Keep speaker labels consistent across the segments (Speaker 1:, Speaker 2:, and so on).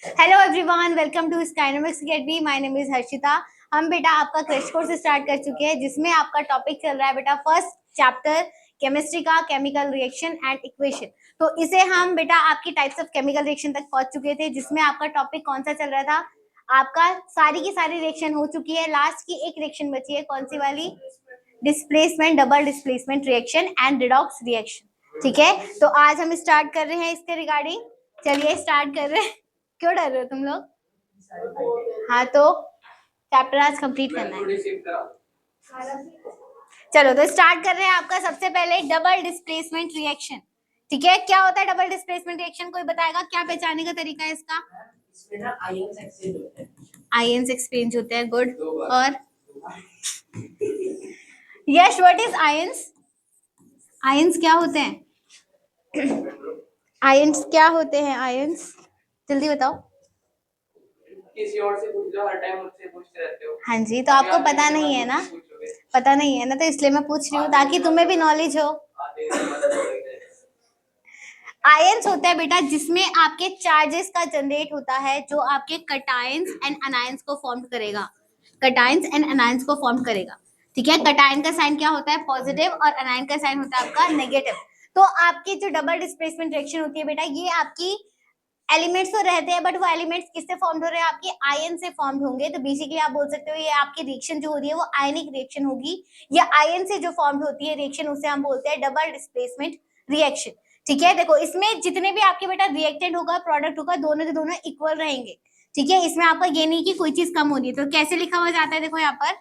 Speaker 1: Hello everyone, welcome to Skynomics academy. My name is Harshita. हम बेटा आपका क्रैश कोर्स स्टार्ट कर चुके हैं, जिसमें आपका टॉपिक चल रहा है बेटा फर्स्ट चैप्टर केमिस्ट्री का, केमिकल रिएक्शन एंड इक्वेशन। तो इसे हम बेटा आपकी टाइप्स ऑफ केमिकल रिएक्शन तक पहुंच चुके थे, जिसमें आपका टॉपिक कौन सा चल रहा था? आपका सारी की सारी रिएक्शन हो चुकी है। लास्ट की एक रिएक्शन बची है, कौन सी वाली? Displacement, double displacement reaction and redox reaction. ठीक है, तो आज हम स्टार्ट कर रहे हैं इसके रिगार्डिंग। चलिए स्टार्ट कर रहे हैं। क्यों डर रहे हो तुम लोग? हाँ, तो चैप्टर आज कंप्लीट करना है। चलो तो स्टार्ट कर रहे हैं। आपका सबसे पहले डबल डिस्प्लेसमेंट रिएक्शन। ठीक है, क्या होता है डबल डिस्प्लेसमेंट रिएक्शन? कोई बताएगा क्या पहचानने का तरीका है इसका? आयंस एक्सचेंज होते हैं। गुड। और यश, व्हाट इज आयंस? आयंस क्या होते हैं? आयंस क्या होते हैं? आयंस जल्दी बताओ। किसी और से पूछ लो, हर टाइम मुझसे पूछते रहते हो। हाँ जी, तो आपको पता नहीं है ना? पता नहीं है ना, तो इसलिए मैं पूछ रही हूँ ताकि तुम्हें भी नॉलेज हो। आयंस होता है बेटा जिसमें आपके चार्जेस का जनरेट होता है, जो आपके कटायंस एंड अनायंस को फॉर्म करेगा। कटायंस एंड अनायंस को फॉर्म करेगा। ठीक है, कटायन का साइन क्या होता है? पॉजिटिव, और अनायन का साइन होता है आपका नेगेटिव। तो आपकी जो डबल डिस्प्लेसमेंट रिएक्शन होती है बेटा, ये आपकी एलिमेंट्स तो रहते हैं, बट वो एलिमेंट्स किससे फॉर्म हो रहे हैं? आपके आयन से फॉर्म होंगे। तो बेसिकली आप बोल सकते हो ये आपकी रिएक्शन जो हो रही है वो आयनिक रिएक्शन होगी, या आयन से जो फॉर्म होती है रिएक्शन, उसे हम बोलते हैं डबल डिस्प्लेसमेंट रिएक्शन। ठीक है, देखो इसमें जितने भी आपके बेटा रिएक्टेंट होगा, प्रोडक्ट होगा, दोनों के दोनों इक्वल रहेंगे। ठीक है, इसमें आपका ये नहीं कि कोई चीज कम हो रही है। तो कैसे लिखा हुआ जाता है? देखो यहाँ पर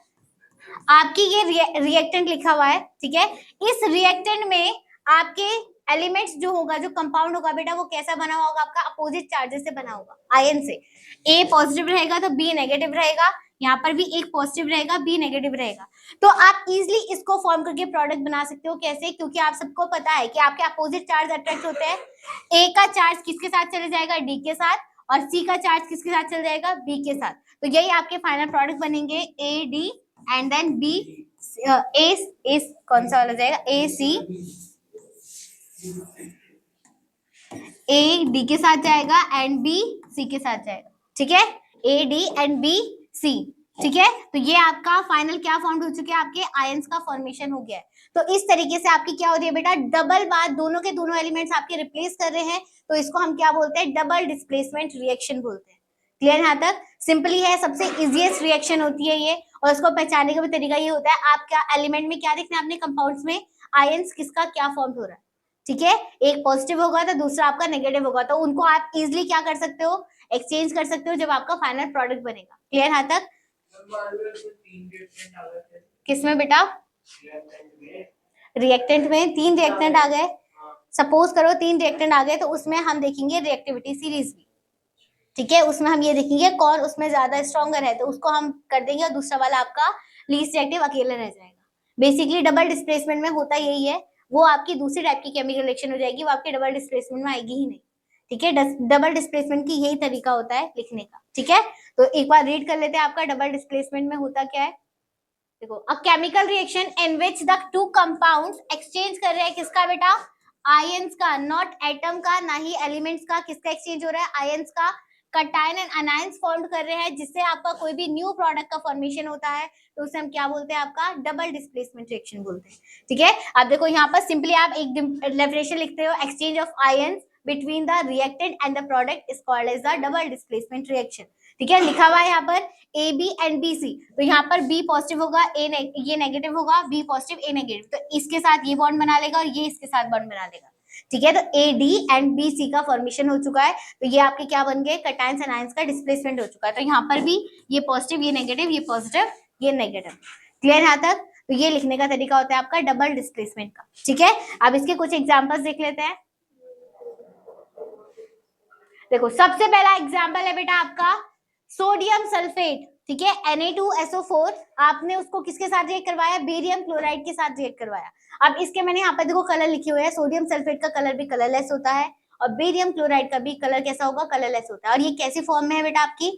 Speaker 1: आपकी ये रिएक्टेंट लिखा हुआ है। ठीक है, इस रिएक्टेंट में आपके एलिमेंट्स जो होगा, जो कंपाउंड होगा बेटा, वो कैसा बना हुआ होगा? आपका अपोजिट चार्जेस से बना होगा, आयन से। ए पॉजिटिव रहेगा तो बी नेगेटिव रहेगा। यहाँ पर भी एक पॉजिटिव रहेगा, बी नेगेटिव रहेगा। तो आप इजिली इसको फॉर्म करके प्रोडक्ट बना सकते हो। कैसे? क्योंकि आप सबको पता है कि आपके अपोजिट चार्ज अट्रैक्ट होते हैं। ए का चार्ज किसके साथ चले जाएगा? डी के साथ। और सी का चार्ज किसके साथ चले जाएगा? बी के साथ। तो यही आपके फाइनल प्रोडक्ट बनेंगे, A D and then B. A कौन सा वाला जाएगा? ए सी। ए डी के साथ जाएगा एंड बी सी के साथ जाएगा। ठीक है, A D and B C. ठीक है, तो ये आपका फाइनल क्या फॉर्म हो चुके हैं? आपके आयंस का फॉर्मेशन हो गया है। तो इस तरीके से आपकी क्या हो रही है बेटा? डबल बात, दोनों के दोनों एलिमेंट्स आपके रिप्लेस कर रहे हैं। तो इसको हम क्या बोलते हैं? डबल डिस्प्लेसमेंट रिएक्शन बोलते हैं। क्लियर? यहाँ तक सिंपली है, सबसे इजीएस्ट रिएक्शन होती है ये। और इसको पहचानने का भी तरीका ये होता है, आप क्या एलिमेंट में क्या देखना है अपने कंपाउंड्स में? आयंस किसका क्या फॉर्म हो रहा है। ठीक है, एक पॉजिटिव होगा तो दूसरा आपका नेगेटिव होगा, तो उनको आप इजिली क्या कर सकते हो? एक्सचेंज कर सकते हो जब आपका फाइनल प्रोडक्ट बनेगा। क्लियर यहाँ तक? किसमें बेटा? रिएक्टेंट में 3 रिएक्टेंट आ गए। सपोज करो 3 रिएक्टेंट आ गए, तो उसमें हम देखेंगे रिएक्टिविटी सीरीज भी। ठीक है, उसमें हम ये देखेंगे कौन उसमें ज्यादा स्ट्रॉन्गर है, तो उसको हम कर देंगे, और दूसरा वाला आपका लीस्ट रिएक्टिव अकेला रह जाएगा। बेसिकली डबल डिस्प्लेसमेंट में होता यही है। वो आपकी दूसरी टाइप की केमिकल रिएक्शन हो जाएगी, वो आपके डबल डिस्प्लेसमेंट में आएगी ही नहीं। ठीक है, डबल डिस्प्लेसमेंट की यही तरीका होता है लिखने का। ठीक है, तो एक बार रीड कर लेते हैं, आपका डबल डिस्प्लेसमेंट में होता क्या है। देखो, अ chemical reaction in which the two compounds exchange कर रहे हैं किसका बेटा? आयंस का, नॉट एटम का, ना ही एलिमेंट्स का। किसका एक्सचेंज हो रहा है? आयंस का। कटायन एंड अनायंस फॉर्म कर रहे हैं, जिससे आपका कोई भी न्यू प्रोडक्ट का फॉर्मेशन होता है, तो उसे हम क्या बोलते हैं? आपका डबल डिस्प्लेसमेंट रिएक्शन बोलते हैं। ठीक है, अब देखो यहाँ पर सिंपली आप एक डेफिनेशन लिखते हो, exchange of ions between the reactant and the product is called as the double displacement reaction. ठीक है, लिखा हुआ है यहाँ पर A B and B C. तो यहाँ पर बी पॉजिटिव होगा, ये नेगेटिव होगा, बी पॉजिटिव ए नेगेटिव, तो इसके साथ ये बॉन्ड बना लेगा और ये इसके साथ बॉन्ड बना लेगा। ठीक है, तो A D and B C का फॉर्मेशन हो चुका है। तो ये आपके क्या बन गए? कटायंस एंड आयंस का डिस्प्लेसमेंट हो चुका है। तो यहाँ पर भी ये पॉजिटिव, ये नेगेटिव, ये पॉजिटिव, ये नेगेटिव। क्लियर यहाँ तक? तो ये लिखने का तरीका होता है आपका डबल डिस्प्लेसमेंट का। ठीक है, अब इसके कुछ एग्जांपल्स देख लेते हैं। देखो, सबसे पहला एग्जांपल है बेटा आपका सोडियम सल्फेट। ठीक है, Na2SO4, आपने उसको किसके साथ रिएक्ट करवाया? बेरियम क्लोराइड के साथ रिएक्ट करवाया। अब इसके मैंने यहाँ पर देखो कलर लिखे हुए हैं। सोडियम सल्फेट का कलर भी कलरलेस होता है, और बेरियम क्लोराइड का भी कलर कैसा होगा? कलरलेस होता है। और ये कैसी फॉर्म में है बेटा? आपकी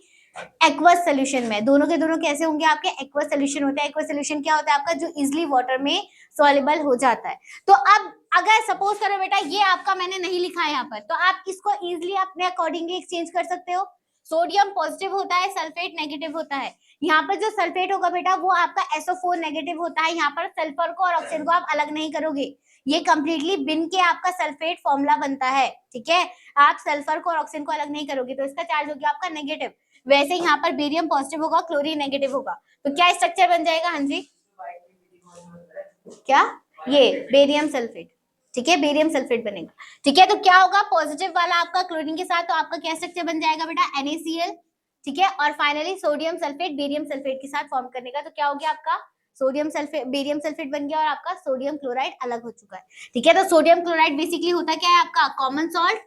Speaker 1: एक्वस सोल्यूशन में। दोनों के दोनों कैसे होंगे? आपके एक्वस सोल्यूशन होता है। एक्वस सोल्यूशन क्या होता है आपका? जो इजिली वाटर में सॉल्युबल हो जाता है। तो अब अगर सपोज करो बेटा ये आपका मैंने नहीं लिखा है यहाँ पर, तो आप इसको इजिली अपने अकॉर्डिंगली एक्सचेंज कर सकते हो। सोडियम पॉजिटिव होता है, सल्फेट नेगेटिव होता है। यहाँ पर जो सल्फेट होगा बेटा वो आपका SO4 नेगेटिव होता है। यहाँ पर सल्फर को और ऑक्सीजन को आप अलग नहीं करोगे, ये कंप्लीटली बिन के आपका सल्फेट फॉर्मूला बनता है, ठीक है। आप सल्फर को और ऑक्सीजन को अलग नहीं करोगे तो इसका चार्ज हो गया आपका नेगेटिव। वैसे यहाँ पर बेरियम पॉजिटिव होगा, क्लोरीन नेगेटिव होगा, तो क्या स्ट्रक्चर बन जाएगा? हाँ जी, क्या? ये बेरियम सल्फेट, ठीक है, बेरियम सल्फेट बनेगा, ठीक है। तो क्या होगा पॉजिटिव वाला आपका क्लोरीन के साथ, तो आपका क्या स्ट्रक्चर बन जाएगा बेटा? NaCl, ठीक है। और finally sodium sulphate barium sulphate के साथ फॉर्म करने का, तो क्या हो गया आपका सोडियम सल्फेट बेरियम सल्फेट बन गया और आपका सोडियम क्लोराइड अलग हो चुका है, ठीक है। तो सोडियम क्लोराइड बेसिकली होता क्या है आपका? Common salt.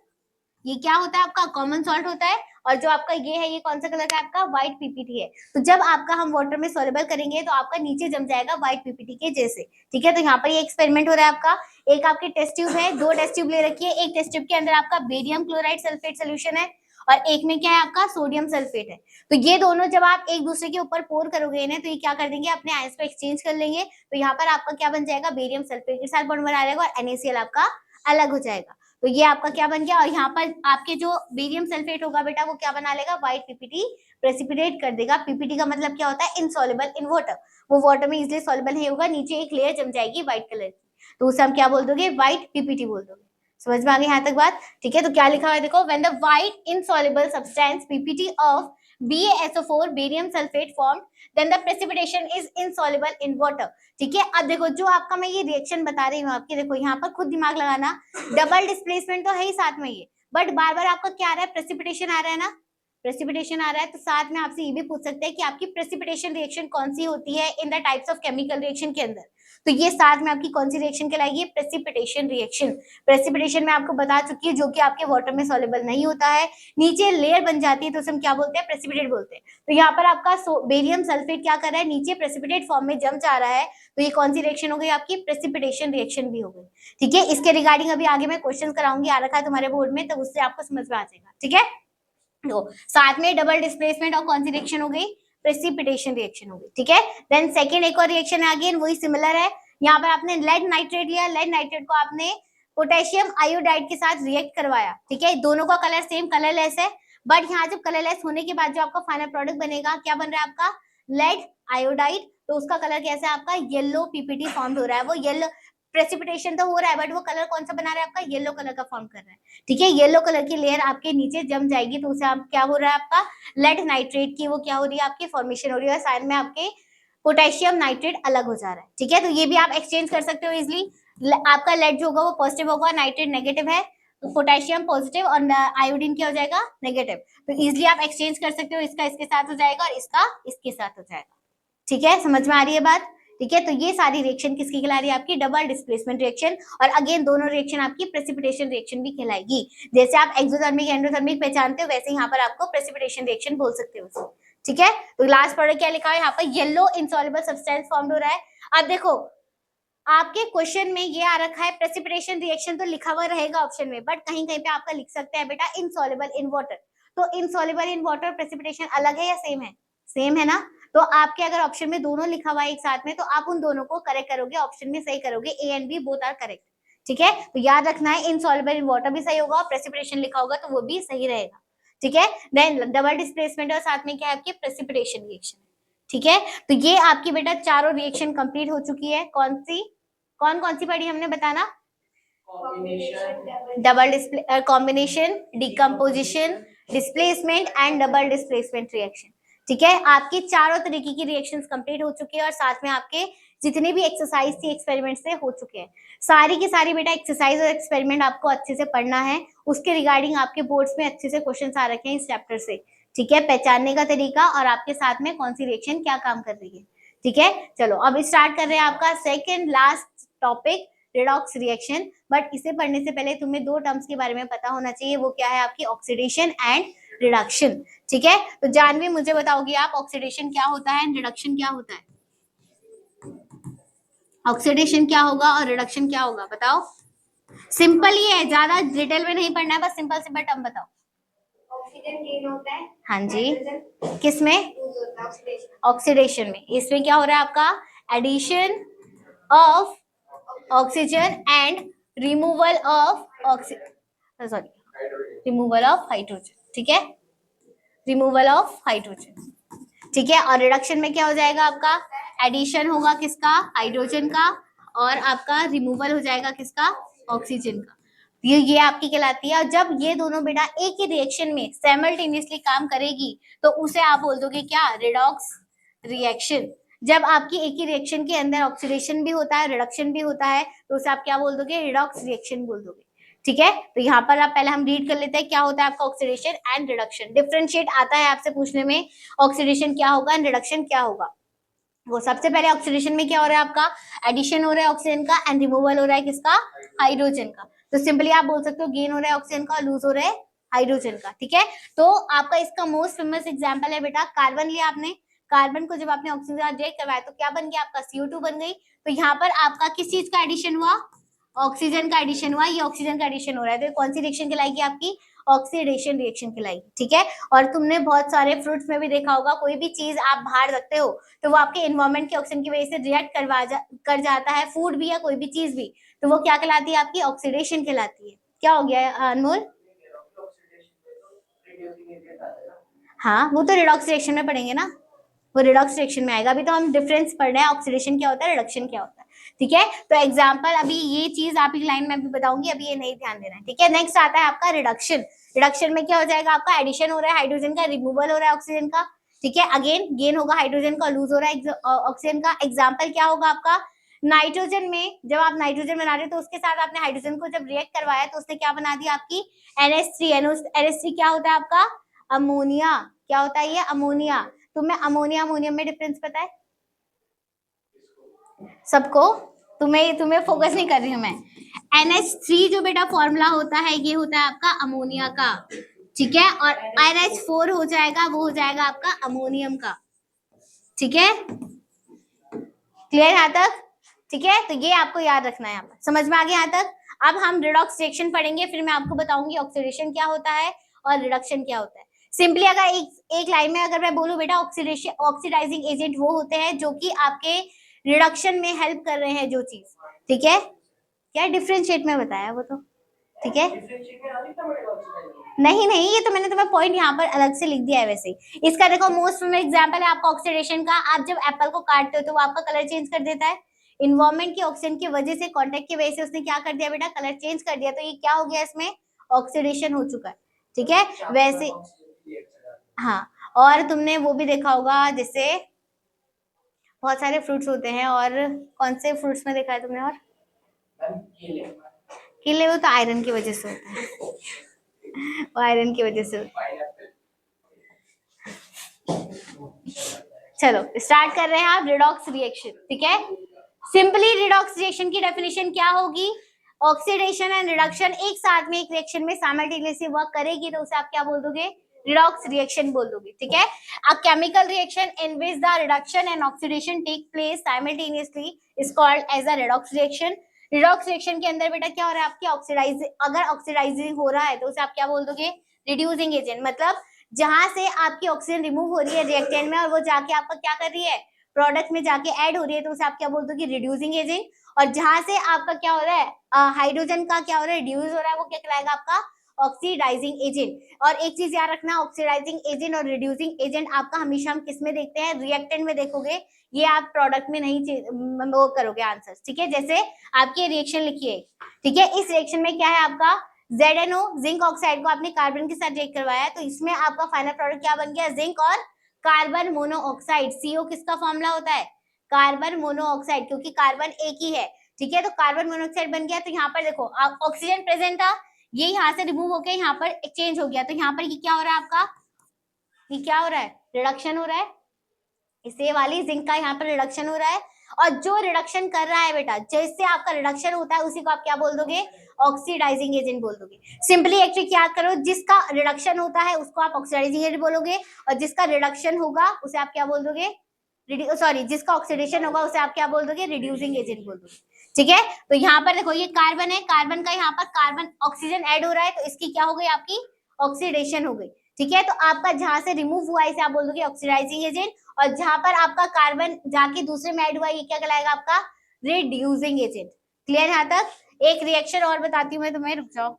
Speaker 1: ये क्या होता है आपका? कॉमन सॉल्ट होता है। और जो आपका ये है, ये कौन सा कलर का है आपका? व्हाइट पीपीटी है। तो जब आपका हम वाटर में सॉल्युबल करेंगे तो आपका नीचे जम जाएगा व्हाइट पीपीटी के जैसे, ठीक है। तो यहाँ पर ये एक्सपेरिमेंट हो रहा है आपका। एक आपके टेस्ट ट्यूब है, दो टेस्ट ट्यूब ले रखी है। एक टेस्ट ट्यूब के अंदर आपका बेरियम क्लोराइड सल्फेट सोल्यूशन है और एक में क्या है आपका? सोडियम सल्फेट है। तो ये दोनों जब आप एक दूसरे के ऊपर पोर करोगे ना, तो ये क्या कर देंगे? अपने आयंस को एक्सचेंज कर लेंगे। तो यहाँ पर आपका क्या बन जाएगा? बेरियम सल्फेट के साथ बॉन्ड बना रहेगा और NaCl आपका अलग हो जाएगा। तो ये आपका क्या बन गया? और यहाँ पर आपके जो बेरियम सल्फेट होगा बेटा वो क्या बना लेगा? व्हाइट पीपीटी प्रेसिपिटेट कर देगा। पीपीटी का मतलब क्या होता है? इनसॉल्युबल इन वाटर, वो वाटर में इजीली सॉल्युबल नहीं होगा, नीचे एक लेयर जम जाएगी व्हाइट कलर की, तो उसे हम क्या बोल दोगे? व्हाइट पीपीटी बोल दोगे। समझ में आ गई यहाँ तक बात? ठीक है। तो क्या लिखा हुआ है देखो, when the white insoluble substance PPT of BaSO4 barium sulphate formed then the precipitation is insoluble in water, ठीक है। अब देखो जो आपका मैं ये रिएक्शन बता रही हूँ आपकी, देखो यहाँ पर खुद दिमाग लगाना, डबल डिस्प्लेसमेंट तो है ही साथ में ये, बट बार बार आपका क्या आ रहा है? प्रेसिपिटेशन आ रहा है ना, प्रेसिपिटेशन आ रहा है। तो साथ में आपसे ये भी पूछ सकते हैं कि आपकी प्रेसिपिटेशन रिएक्शन कौन सी होती है in the types of chemical reaction के अंदर। तो ये साथ में आपकी कौन सी रिएक्शन कहलाएगी? Precipitation reaction. प्रेसिपिटेशन में आपको बता चुकी है, जो कि आपके वाटर में सॉल्युबल नहीं होता है, नीचे लेयर बन जाती है, तो उसे हम क्या बोलते हैं? प्रेसिपिटेट बोलते हैं। तो यहाँ पर आपका बेरियम सल्फेट क्या कर रहा है? नीचे प्रेसिपिटेट फॉर्म में जम जा रहा है, तो ये कौन सी रिएक्शन हो गई? आपकी प्रेसिपिटेशन रिएक्शन भी हो गई, ठीक है। इसके रिगार्डिंग अभी आगे मैं क्वेश्चन कराऊंगी, आ रखा है तुम्हारे बोर्ड में, तो उससे आपको समझ में आ जाएगा, ठीक है। तो साथ में डबल डिस्प्लेसमेंट और कौन सी रिएक्शन हो गई? प्रेसिपिटेशन रिएक्शन हो गई, ठीक है। देन सेकंड एक और रिएक्शन है, अगेन वही सिमिलर है। यहाँ पर आपने लेड नाइट्रेट लिया, लेड नाइट्रेट को आपने पोटेशियम आयोडाइड के साथ रिएक्ट करवाया, ठीक है। दोनों का कलर सेम, कलरलेस है, बट यहाँ जब कलरलेस होने के बाद जो आपका फाइनल प्रोडक्ट बनेगा, क्या बन रहा है आपका? Lead iodide. तो उसका कलर कैसा है आपका? येलो पीपीटी फॉर्म हो रहा है, वो येलो प्रेसिपिटेशन तो हो रहा है, बट वो कलर कौन सा बना रहा है आपका? येलो कलर का फॉर्म कर रहा है, ठीक है। येलो कलर की लेयर आपके नीचे जम जाएगी, तो उसे आप क्या हो रहा है आपका? लेड नाइट्रेट की वो क्या हो रही है? आपकी फॉर्मेशन हो रही है, साइड में आपके पोटेशियम नाइट्रेट अलग हो जा रहा है, ठीक है। तो ये भी आप एक्सचेंज कर सकते हो इजिली। आपका लेड जो होगा वो पॉजिटिव होगा, नाइट्रेट नेगेटिव है, तो पोटेशियम पॉजिटिव और आयोडीन क्या हो जाएगा? नेगेटिव। तो इजिली आप एक्सचेंज कर सकते हो, इसका इसके साथ हो जाएगा और इसका इसके साथ हो जाएगा, ठीक है। समझ में आ रही है बात? ठीक है। तो ये सारी रिएक्शन किसकी कहला रही है? आपकी डबल डिस्प्लेसमेंट रिएक्शन। और अगेन दोनों रिएक्शन आपकी प्रेसिपिटेशन रिएक्शन भी कहलाएगी। जैसे आप एक्सोथर्मिक एंडोथर्मिक पहचानते हो, वैसे यहाँ पर आपको प्रेसिपिटेशन रिएक्शन बोल सकते हो, ठीक है। तो लास्ट प्रोडक्ट क्या लिखा है यहाँ पर? येलो इनसॉल्युबल सब्सटेंस फॉर्म हो रहा है। अब देखो आपके क्वेश्चन में ये आ रखा है प्रेसिपिटेशन रिएक्शन, तो लिखा हुआ रहेगा ऑप्शन में, बट कहीं कहीं पे आपका लिख सकते हैं बेटा इनसॉल्युबल इन वाटर। तो इनसॉल्युबल इन वाटर प्रेसिपिटेशन अलग है या सेम है? सेम है ना। तो आपके अगर ऑप्शन में दोनों लिखा हुआ है एक साथ में, तो आप उन दोनों को करेक्ट करोगे, ऑप्शन में सही करोगे, A and B both are correct, ठीक है। तो याद रखना है इनसॉल्युबल इन वाटर भी सही होगा और प्रेसिपिटेशन लिखा होगा तो वो भी सही रहेगा, ठीक है। देन डबल डिस्प्लेसमेंट और साथ में क्या है आपकी? प्रेसिपिटेशन रिएक्शन, ठीक है। तो ये आपकी बेटा चारों रिएक्शन कंप्लीट हो चुकी है। कौन कौन सी पढ़ी हमने बताना? Double display combination, decomposition, displacement and double displacement reaction, ठीक है। आपकी चारों तरीके की रिएक्शंस कंप्लीट हो चुकी है और साथ में आपके जितने भी एक्सरसाइज थी एक्सपेरिमेंट से हो चुके हैं। सारी की सारी बेटा एक्सरसाइज और एक्सपेरिमेंट आपको अच्छे से पढ़ना है, उसके रिगार्डिंग आपके बोर्ड्स में अच्छे से क्वेश्चन आ रखे हैं इस चैप्टर से, ठीक है। पहचानने का तरीका और आपके साथ में कौन सी रिएक्शन क्या काम कर रही है, ठीक है। चलो अब स्टार्ट कर रहे हैं आपका second last topic, redox reaction. But इसे पढ़ने से पहले तुम्हें दो टर्म्स के बारे में पता होना चाहिए, वो क्या है आपकी? ऑक्सीडेशन एंड रिडक्शन, ठीक है। तो जानवी मुझे बताओगी आप, ऑक्सीडेशन क्या होता है एंड रिडक्शन क्या होता है? ऑक्सीडेशन क्या होगा और रिडक्शन क्या होगा बताओ। सिंपल ही है, ज्यादा डिटेल में नहीं पढ़ना है, बस सिंपल सिंपल टर्म बताओ। ऑक्सीजन गेन होता है, हाँ जी, किसमें? ऑक्सीडेशन में। इसमें क्या हो रहा है आपका? Addition of oxygen and removal of oxygen, sorry removal of hydrogen, ठीक है। रिमूवल ऑफ हाइड्रोजन, ठीक है। और रिडक्शन में क्या हो जाएगा आपका, एडिशन होगा किसका, हाइड्रोजन का, और आपका रिमूवल हो जाएगा किसका, ऑक्सीजन का। ये आपकी कहलाती है। और जब ये दोनों बेटा एक ही रिएक्शन में साइमल्टेनियसली काम करेगी तो उसे आप बोल दोगे क्या, रिडॉक्स रिएक्शन। जब आपकी एक ही रिएक्शन के अंदर ऑक्सीडेशन भी होता है, रिडक्शन भी होता है, तो उसे आप क्या बोल दोगे, रिडॉक्स रिएक्शन बोल दोगे, ठीक है। तो यहाँ पर आप पहले हम रीड कर लेते हैं क्या होता है आपका ऑक्सीडेशन एंड रिडक्शन। डिफरेंशिएट आता है आपसे पूछने में, ऑक्सीडेशन क्या होगा एंड रिडक्शन क्या होगा। वो सबसे पहले ऑक्सीडेशन में क्या हो रहा है आपका, एडिशन हो रहा है ऑक्सीजन का एंड रिमूवल हो रहा है किसका, हाइड्रोजन का। तो सिंपली आप बोल सकते हो गेन हो रहा है ऑक्सीजन का, लूज हो रहा है हाइड्रोजन का, ठीक है। तो आपका इसका मोस्ट फेमस एग्जांपल है बेटा, कार्बन लिया आपने, कार्बन को जब आपने ऑक्सीजन रिएक्ट करवाया तो क्या बन गया आपका, CO2 बन गई। तो यहाँ पर आपका किस चीज का एडिशन हुआ, ऑक्सीजन का एडिशन हुआ, ये ऑक्सीजन का एडिशन हो रहा है, तो कौन सी रिएक्शन कहलाएगी आपकी, ऑक्सीडेशन रिएक्शन कहलाएगी, ठीक है। और तुमने बहुत सारे फ्रूट्स में भी देखा होगा, कोई भी चीज आप बाहर रखते हो तो वो आपके एनवायरमेंट के ऑक्सीजन की वजह से रिएक्ट कर जाता है, फूड भी या कोई भी चीज भी, तो वो क्या कहलाती है आपकी, ऑक्सीडेशन कहलाती है। क्या हो गया अनमोल, हाँ वो तो रिडॉक्स रिएक्शन में पढ़ेंगे ना, वो रिडॉक्स रिएक्शन में आएगा। अभी तो हम डिफरेंस पढ़ रहे हैं, ऑक्सीडेशन क्या होता है, रिडक्शन क्या होता है, ठीक है। तो एग्जांपल अभी ये चीज आप एक लाइन में भी बताऊंगी, अभी ये नहीं ध्यान देना है, ठीक है। नेक्स्ट आता है आपका रिडक्शन। रिडक्शन में क्या हो जाएगा आपका, एडिशन हो रहा है हाइड्रोजन का, रिमूवल हो रहा है ऑक्सीजन का, ठीक है। अगेन गेन होगा हाइड्रोजन का, लूज हो रहा है ऑक्सीजन का। एग्जाम्पल क्या होगा आपका, नाइट्रोजन में जब आप नाइट्रोजन बना रहे हो तो उसके साथ आपने हाइड्रोजन को जब रिएक्ट करवाया तो उसने क्या बना दिया आपकी, NH3। NH3 क्या होता है आपका, अमोनिया। क्या होता है ये, अमोनिया। तुम्हें अमोनिया अमोनियम में डिफरेंस पता है सबको, तुम्हें फोकस नहीं कर रही हूं मैं। NH3 जो बेटा फॉर्मूला होता है ये होता है आपका अमोनिया का, ठीक है। और NH4 हो जाएगा, वो हो जाएगा आपका अमोनियम का, ठीक है। क्लियर यहाँ तक, ठीक है। तो ये आपको याद रखना है, यहाँ पर समझ में आ गया यहाँ तक। अब हम रिडॉक्स रिएक्शन पढ़ेंगे, फिर मैं आपको बताऊंगी ऑक्सीडेशन क्या होता है और रिडक्शन क्या होता है। सिंपली अगर एक लाइन में अगर मैं बोलूं बेटा, ऑक्सीडेशन ऑक्सीडाइजिंग एजेंट वो होते हैं जो कि आपके रिडक्शन में हेल्प कर रहे हैं जो चीज, ठीक है। क्या डिफरेंशिएट में बताया वो तो, ठीक है। नहीं नहीं, ये तो मैंने तुम्हें पॉइंट यहाँ पर अलग से लिख दिया है वैसे ही। इसका देखो मोस्ट फेमस एग्जांपल है आपका ऑक्सीडेशन का। आप जब एप्पल को काटते हो तो वो आपका कलर चेंज कर देता है, इन्वायरमेंट की ऑक्सीजन की वजह से, कांटेक्ट की वजह से उसने क्या कर दिया बेटा, कलर चेंज कर दिया। तो ये क्या हो गया, इसमें ऑक्सीडेशन हो चुका है, ठीक है। वैसे हाँ, और तुमने वो भी देखा होगा जैसे बहुत सारे फ्रूट्स होते हैं, और कौन से फ्रूट्स में देखा है तुमने, और केले, वो तो आयरन की वजह से होता है, वो आयरन की वजह से होता है। चलो स्टार्ट कर रहे हैं आप रिडॉक्स रिएक्शन, ठीक है। सिंपली रिडॉक्स रिएक्शन की डेफिनेशन क्या होगी, ऑक्सीडेशन एंड रिडक्शन एक साथ में एक रिएक्शन में साइमल्टेनियसली वर्क करेगी तो उसे आप क्या बोल दोगे, रिडॉक्स रिएक्शन बोल दोगे, ठीक है। A chemical reaction in which the reduction and oxidation take place simultaneously is called as a redox reaction. Redox reaction के अंदर बेटा क्या हो रहा है आपकी, ऑक्सीडाइज, अगर ऑक्सीडाइजिंग हो रहा है तो उसे आप क्या बोल दोगे, रिड्यूसिंग एजेंट। मतलब जहां से आपकी ऑक्सीजन रिमूव हो रही है रिएक्टेंट में और वो जाके आपका क्या कर रही है, प्रोडक्ट में जाके ऐड हो रही है, तो उसे आप क्या बोल दोगे, रिड्यूसिंग एजेंट। और जहां से आपका क्या हो रहा है, हाइड्रोजन का क्या हो रहा है, रिड्यूस हो रहा है, वो क्या कहलाएगा आपका, ऑक्सीडाइजिंग एजेंट। और एक चीज याद रखना, ऑक्सीडाइजिंग एजेंट और रिड्यूसिंग एजेंट आपका हमेशा हम किस में देखते हैं, रिएक्टेंट में देखोगे, ये आप प्रोडक्ट में नहीं वो करोगे आंसर, ठीक है। जैसे आपकी रिएक्शन लिखिए, ठीक है, इस रिएक्शन में क्या है आपका, ZNO जिंक ऑक्साइड को आपने कार्बन के साथ रिएक्ट करवाया तो इसमें आपका फाइनल प्रोडक्ट क्या बन गया, जिंक और कार्बन मोनोऑक्साइड। CO किसका फॉर्मूला होता है, कार्बन मोनोऑक्साइड, क्योंकि कार्बन एक ही है, ठीक है। तो कार्बन मोनोऑक्साइड बन गया। तो यहाँ पर देखो आप ऑक्सीजन प्रेजेंट था, ये यहाँ से रिमूव होकर यहाँ पर एक्सचेंज हो गया, तो यहाँ पर ये क्या हो रहा है आपका, ये क्या हो रहा है, रिडक्शन हो रहा है, इसे वाली जिंक का यहाँ पर रिडक्शन हो रहा है। और जो रिडक्शन कर रहा है बेटा, जैसे आपका रिडक्शन होता है उसी को आप क्या बोल दोगे, ऑक्सीडाइजिंग एजेंट बोल दोगे। सिंपली एक ट्रिक याद करो, जिसका रिडक्शन होता है उसको आप ऑक्सीडाइजिंग एजेंट बोलोगे, और जिसका रिडक्शन होगा उसे आप क्या बोल दोगे, सॉरी जिसका ऑक्सीडेशन होगा उसे आप क्या बोल दोगे, रिड्यूसिंग एजेंट बोल दोगे, ठीक है। तो यहाँ पर देखो ये कार्बन है, कार्बन का यहाँ पर कार्बन ऑक्सीजन ऐड हो रहा है तो इसकी क्या हो गई आपकी, ऑक्सीडेशन हो गई, ठीक है। तो आपका जहां से रिमूव हुआ इसे आप बोल दोगे ऑक्सीडाइजिंग एजेंट, और जहां पर आपका कार्बन जाके दूसरे में ऐड हुआ ये क्या कहलाएगा आपका, रिड्यूसिंग एजेंट। क्लियर यहाँ तक। एक रिएक्शन और बताती हूँ मैं तुम्हें, रुक जाओ।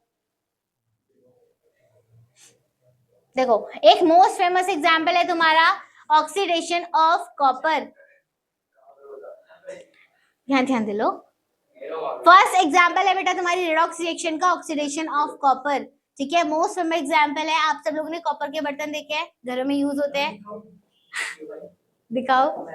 Speaker 1: देखो एक मोस्ट फेमस एग्जाम्पल है तुम्हारा ऑक्सीडेशन ऑफ कॉपर, ध्यान दे लो। फर्स्ट एग्जाम्पल है बेटा तुम्हारी रेडॉक्स रिएक्शन का ऑक्सीडेशन ऑफ कॉपर, ठीक है, मोस्ट फेमस एग्जाम्पल है। आप सब लोगों ने कॉपर के बर्तन देखे हैं, घरों में यूज होते हैं, दिखाओ,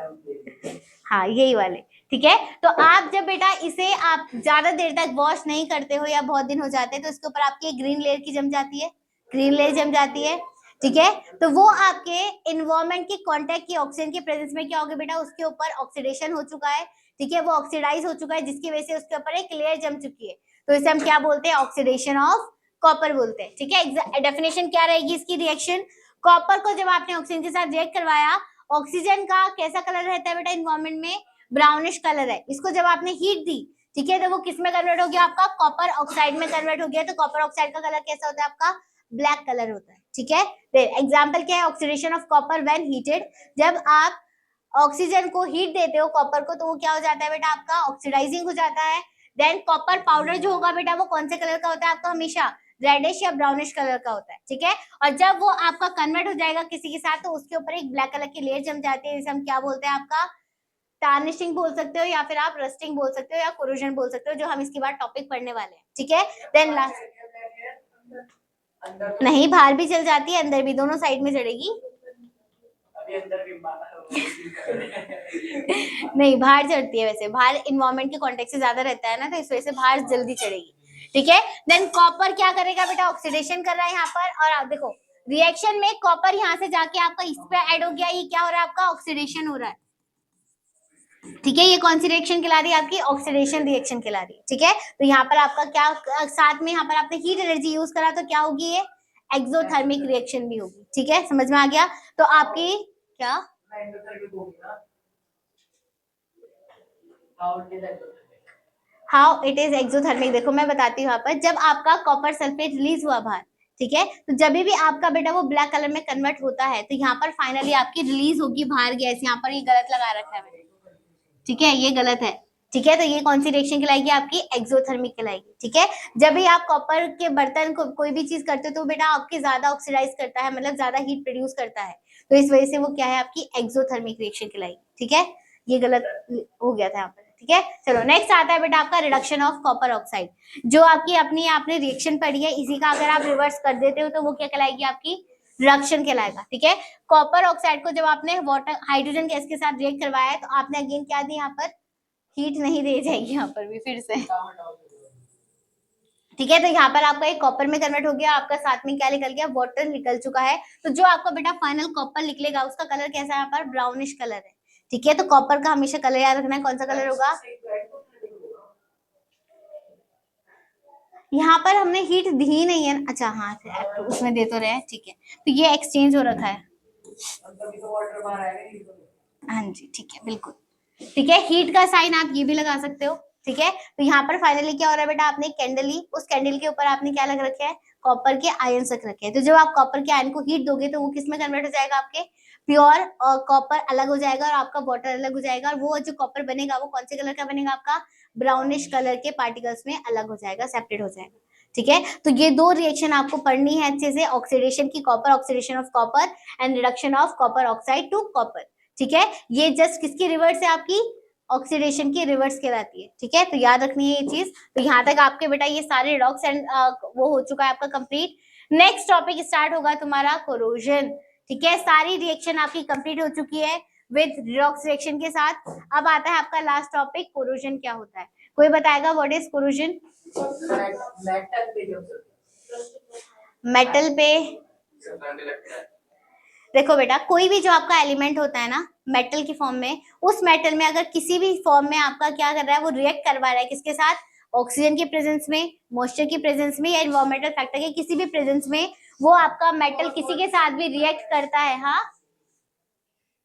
Speaker 1: हाँ यही वाले, ठीक है। तो आप जब बेटा इसे आप ज्यादा देर तक वॉश नहीं करते हो या बहुत दिन हो जाते हैं तो इसके ऊपर आपकी ग्रीन लेयर की जम जाती है, ग्रीन लेयर जम जाती है, ठीक है। तो वो आपके इन्वायरमेंट के कांटेक्ट की ऑक्सीजन के प्रेजेंस में क्या हो गया बेटा, उसके ऊपर ऑक्सीडेशन हो चुका है, ठीक है, वो ऑक्सीडाइज हो चुका है जिसकी वजह से उसके ऊपर एक लेयर जम चुकी है, तो इसे हम क्या बोलते हैं, ऑक्सीडेशन ऑफ कॉपर बोलते हैं, ठीक है। डेफिनेशन क्या रहेगी इसकी, रिएक्शन कॉपर को जब आपने ऑक्सीजन के साथ रिएक्ट करवाया, ऑक्सीजन का कैसा कलर रहता है बेटा इन्वायरमेंट में, ब्राउनिश कलर है, इसको जब आपने हीट दी, ठीक है, तो वो किस में कन्वर्ट हो गया आपका, कॉपर ऑक्साइड में कन्वर्ट हो गया, तो कॉपर ऑक्साइड का कलर कैसा होता है आपका, ब्लैक कलर होता है, ठीक है। एग्जाम्पल क्या है, oxidation of copper when heated, जब आप ऑक्सीजन को हीट देते हो कॉपर को तो वो क्या हो जाता है बेटा आपका, ऑक्सीडाइजिंग हो जाता है। देन कॉपर पाउडर जो होगा बेटा वो कौन से कलर का होता है आपका, हमेशा रेडिश या ब्राउनिश कलर का होता है, ठीक है। और जब वो आपका कन्वर्ट हो जाएगा किसी के साथ तो उसके ऊपर एक ब्लैक कलर की लेयर जम जाती है, जिसे हम क्या बोलते हैं आपका, टार्निशिंग बोल सकते हो या फिर आप रस्टिंग बोल सकते हो या कोरोजन बोल सकते हो, जो हम इसके बाद टॉपिक पढ़ने वाले हैं, ठीक है। देन लास्ट, नहीं बाहर भी चल जाती है अंदर भी, दोनों साइड में चढ़ेगी, नहीं बाहर चढ़ती है, वैसे बाहर इन्वायरमेंट के कॉन्टेक्ट से ज्यादा रहता है ना, तो इस वजह से बाहर जल्दी चढ़ेगी, ठीक है। देन कॉपर क्या करेगा बेटा, ऑक्सीडेशन कर रहा है यहाँ पर, और आप देखो रिएक्शन में कॉपर यहाँ से जाके आपका इस पे ऐड हो गया, ये क्या हो रहा है आपका, ऑक्सीडेशन हो रहा है, ठीक है। ये कौन सी रिएक्शन कहला रही है आपकी, ऑक्सीडेशन रिएक्शन कहला रही है, ठीक है। तो यहाँ पर आपका क्या, साथ में यहाँ पर आपने हीट एनर्जी यूज करा तो क्या होगी, ये एक्सोथर्मिक रिएक्शन भी होगी, ठीक है, समझ में आ गया। तो आपकी क्या, हाउ इट इज एक्सोथर्मिक, देखो मैं बताती हूँ यहाँ पर, जब आपका कॉपर सल्फेट रिलीज हुआ बाहर, ठीक है, तो जब भी आपका बेटा वो ब्लैक कलर में कन्वर्ट होता है तो यहाँ पर फाइनली आपकी रिलीज होगी बाहर गैस, यहाँ पर ये गलत लगा रखा है मैंने, ठीक है, ये गलत है, ठीक है। तो ये कौन सी रिएक्शन कहलाएगी आपकी, एक्सोथर्मिक कहलाएगी, ठीक है। जब भी आप कॉपर के बर्तन को कोई भी चीज करते हो तो बेटा आपकी ज्यादा ऑक्सीडाइज करता है, मतलब ज्यादा हीट प्रोड्यूस करता है, तो इस वजह से वो क्या है आपकी एक्सोथर्मिक रिएक्शन कहलाएगी, ठीक है। ये गलत हो गया था यहाँ पर, ठीक है। चलो नेक्स्ट आता है बेटा आपका रिडक्शन ऑफ कॉपर ऑक्साइड, जो आपकी अपनी आपने रिएक्शन पढ़ी है, इसी का अगर आप रिवर्स कर देते हो तो वो क्या कहलाएगी आपकी, रिडक्शन कहलाएगा, ठीक है। कॉपर ऑक्साइड को जब आपने वाटर हाइड्रोजन गैस के साथ रिएक्ट करवाया है तो आपने अगेन क्या दी, यहाँ पर हीट नहीं दे जाएगी, यहाँ पर भी फिर से, ठीक है। तो यहाँ पर आपका एक कॉपर में कन्वर्ट हो गया, आपका साथ में क्या निकल गया, वाटर निकल चुका है, तो जो आपका बेटा फाइनल कॉपर निकलेगा उसका कलर कैसा है, यहाँ पर ब्राउनिश कलर है, ठीक है। तो कॉपर का हमेशा कलर याद रखना है, कौन सा कलर होगा, यहाँ पर हमने हीट दी नहीं है, अच्छा हाँ तो उसमें दे तो रहे हैं, ठीक है, तो ये एक्सचेंज हो रखा है, हाँ जी ठीक है बिल्कुल, ठीक है। हीट का साइन आप ये भी लगा सकते हो, ठीक है। तो यहाँ पर फाइनली क्या हो रहा है बेटा, आपने कैंडल ली, उस कैंडल के ऊपर आपने क्या लग रखे हैं, कॉपर के आयन रख रखे हैं, तो जब आप कॉपर के आयन को हीट दोगे तो वो किस में कन्वर्ट हो जाएगा, आपके प्योर कॉपर अलग हो जाएगा और आपका वाटर अलग हो जाएगा, और वो जो कॉपर बनेगा वो कौन से कलर का बनेगा, आपका ब्राउनिश कलर के पार्टिकल्स में अलग हो जाएगा, सेपरेट हो जाएगा, ठीक है। तो ये दो रिएक्शन आपको पढ़नी है अच्छे से, ऑक्सीडेशन की, copper oxidation of copper and reduction of copper oxide to copper, ठीक है। ये जस्ट किसकी रिवर्स है, आपकी ऑक्सीडेशन की रिवर्स कहलाती है, ठीक है। तो याद रखनी है ये चीज। तो यहाँ तक आपके बेटा ये सारे रिडॉक्स एंड वो हो चुका है आपका कंप्लीट। नेक्स्ट टॉपिक स्टार्ट होगा तुम्हारा कोरोजन, ठीक है। सारी रिएक्शन आपकी कंप्लीट हो चुकी है विद रिडॉक्स रिएक्शन के साथ। अब आता है आपका लास्ट टॉपिक, कोरोजन क्या होता है, कोई बताएगा व्हाट इज कोरोजन, मेटल पे, देखो बेटा कोई भी जो आपका एलिमेंट होता है ना मेटल की फॉर्म में, उस मेटल में अगर किसी भी फॉर्म में आपका क्या कर रहा है, वो रिएक्ट करवा रहा है किसके साथ, ऑक्सीजन के प्रेजेंस में, मॉइस्चर की प्रेजेंस में या एनवायरमेंटल फैक्टर के किसी भी प्रेजेंस में, वो आपका मेटल किसी के साथ भी रिएक्ट करता है, हाँ,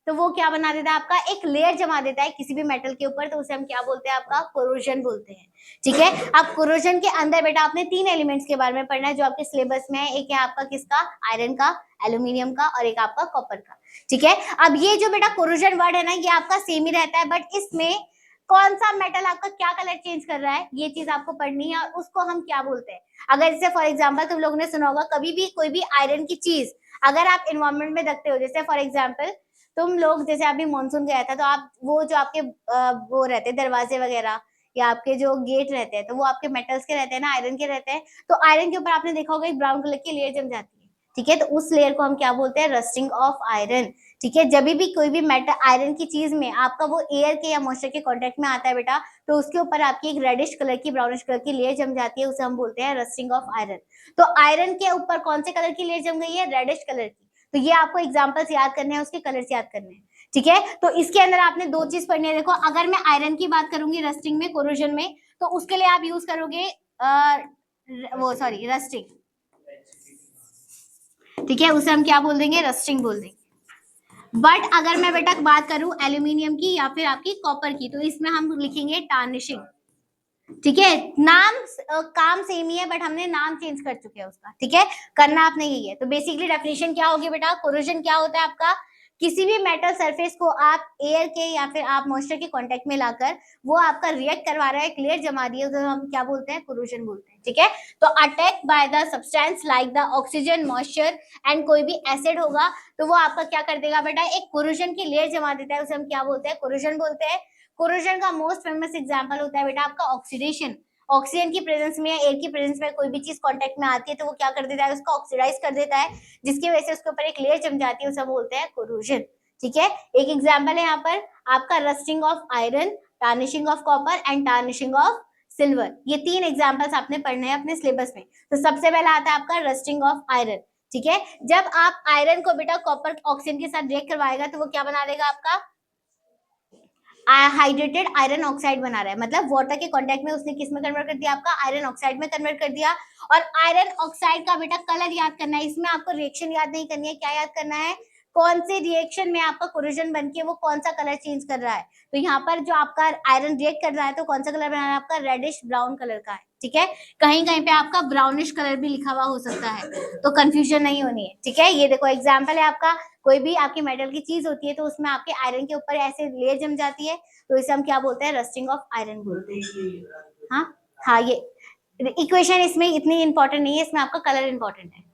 Speaker 1: तो वो क्या बना देता है, आपका एक लेयर जमा देता है किसी भी मेटल के ऊपर, तो उसे हम क्या बोलते हैं, आपका कोरोजन बोलते हैं, ठीक है। अब कोरोजन के अंदर बेटा आपने तीन एलिमेंट्स के बारे में पढ़ना है जो आपके सिलेबस में है, एक है आपका किसका, आयरन का, एल्यूमिनियम का, और एक आपका कॉपर का, ठीक है। अब ये जो बेटा कोरोजन वर्ड है ना, ये आपका सेम ही रहता है, बट इसमें कौन सा मेटल आपका क्या कलर चेंज कर रहा है, ये चीज आपको पढ़नी है, और उसको हम क्या बोलते हैं। अगर जैसे फॉर एग्जाम्पल तुम लोगों ने सुना होगा, कभी भी कोई भी आयरन की चीज अगर आप इन्वायरमेंट में रखते हो, जैसे फॉर एग्जाम्पल तुम लोग, जैसे अभी मानसून गया था तो आप वो जो आपके वो रहते हैं दरवाजे वगैरह या आपके जो गेट रहते हैं तो वो आपके मेटल्स के रहते हैं ना, आयरन के रहते हैं। तो आयरन के ऊपर आपने देखा होगा एक ब्राउन कलर की लेयर जम जाती है, ठीक है, तो उस लेयर को हम क्या बोलते हैं, रस्टिंग ऑफ आयरन। ठीक है, जब भी कोई भी मेटल आयरन की चीज में आपका वो एयर के या मॉइस्चर के कांटेक्ट में आता है बेटा, तो उसके ऊपर आपकी एक रेडिश कलर की ब्राउनिश कलर की लेयर जम जाती है, उसे हम बोलते हैं रस्टिंग ऑफ आयरन। तो आयरन के ऊपर कौन से कलर की लेयर जम गई है, रेडिश कलर की। तो ये आपको एग्जांपल्स याद करने हैं, उसके कलर्स याद करने हैं, ठीक है। तो इसके अंदर आपने दो चीज पढ़नी है। देखो, अगर मैं आयरन की बात करूंगी रस्टिंग में, कोरोजन में, तो उसके लिए आप यूज करोगे वो सॉरी रस्टिंग, ठीक है, उसे हम क्या बोल देंगे, रस्टिंग बोल देंगे। बट अगर मैं बेटा बात करूं एल्यूमिनियम की या फिर आपकी कॉपर की, तो इसमें हम लिखेंगे टार्निशिंग, ठीक है। नाम काम सेम ही है बट हमने नाम चेंज कर चुके हैं उसका, ठीक है, करना आपने यही है। तो बेसिकली डेफिनेशन क्या होगी बेटा, कोरोजन क्या होता है आपका, किसी भी मेटल सरफेस को आप एयर के या फिर आप मॉइस्चर के कांटेक्ट में लाकर वो आपका रिएक्ट करवा रहा है, क्लियर जमा दिया, तो हम क्या बोलते हैं, कोरोजन बोलते हैं, ठीक है। तो attack by the substance like the oxygen, moisture and कोई भी एसिड होगा तो वो आपका क्या कर देगा बेटा, एक कोरोजन की लेयर जमा देता है, उसे हम क्या बोलते हैं, कोरोजन बोलते हैं। कोरोजन का मोस्ट फेमस एग्जांपल होता है बेटा आपका ऑक्सीडेशन। ऑक्सीजन की प्रेजेंस में या एयर की प्रेजेंस में कोई भी चीज कांटेक्ट में आती है तो वो क्या कर देता है, उसको ऑक्सीडाइज कर देता है, जिसकी वजह से उसके ऊपर एक लेयर जम जाती है, उसे बोलते हैं कोरोजन, ठीक है। एक एग्जांपल है यहाँ पर आपका rusting of iron, tarnishing of copper and tarnishing of silver. ये तीन एग्जांपल्स आपने पढ़ने हैं अपने सिलेबस में। तो सबसे पहला आता है आपका रस्टिंग ऑफ आयरन, ठीक है। जब आप आयरन को बेटा कॉपर ऑक्सीजन के साथ रिएक्ट करवाएगा तो वो क्या बना देगा, आपका हाइड्रेटेड आयरन ऑक्साइड बना रहा है, मतलब वाटर के कांटेक्ट में उसने किस में कन्वर्ट कर दिया, आपका आयरन ऑक्साइड में कन्वर्ट कर दिया। और आयरन ऑक्साइड का बेटा कलर याद करना है, इसमें आपको रिएक्शन याद नहीं करनी है, क्या याद करना है, कौन से रिएक्शन में आपका कोरोजन बन के वो कौन सा कलर चेंज कर रहा है। तो यहाँ पर जो आपका आयरन रिएक्ट कर रहा है तो कौन सा कलर बना रहा है, आपका रेडिश ब्राउन कलर का है, ठीक है। कहीं कहीं पे आपका ब्राउनिश कलर भी लिखा हुआ हो सकता है, तो कंफ्यूजन नहीं होनी है, ठीक है। ये देखो एग्जाम्पल है आपका, कोई भी आपकी मेटल की चीज होती है तो उसमें आपके आयरन के ऊपर ऐसे लेयर जम जाती है, तो इसे हम क्या बोलते हैं, रस्टिंग ऑफ आयरन बोलते हैं। हाँ हाँ, ये इक्वेशन इसमें इतनी इंपॉर्टेंट नहीं है, इसमें आपका कलर इंपॉर्टेंट है,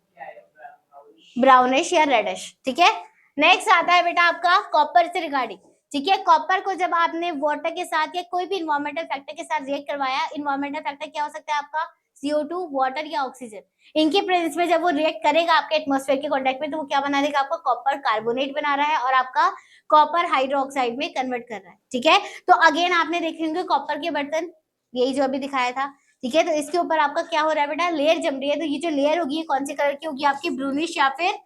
Speaker 1: ब्राउनिश या रेडिश, ठीक है। नेक्स्ट आता है बेटा आपका कॉपर से रिगार्डिंग, ठीक है। कॉपर को जब आपने वाटर के साथ या कोई भी इन्वायरमेंटल फैक्टर के साथ रिएक्ट करवाया, इन्वायरमेंटल फैक्टर क्या हो सकता है आपका, CO2, वाटर या ऑक्सीजन, इनके प्रेजेंस में जब वो रिएक्ट करेगा आपके एटमॉस्फेयर के कांटेक्ट में तो वो क्या बना देगा, आपका कॉपर कार्बोनेट बना रहा है और आपका कॉपर हाइड्रोक्साइड में कन्वर्ट कर रहा है, ठीक है। तो अगेन आपने देखे होंगे कॉपर के बर्तन, यही जो अभी दिखाया था, ठीक है। तो इसके ऊपर आपका क्या हो रहा है बेटा, लेयर जम रही है, तो ये जो लेयर होगी कौन से कलर की होगी, आपकी ब्रूनिश या फिर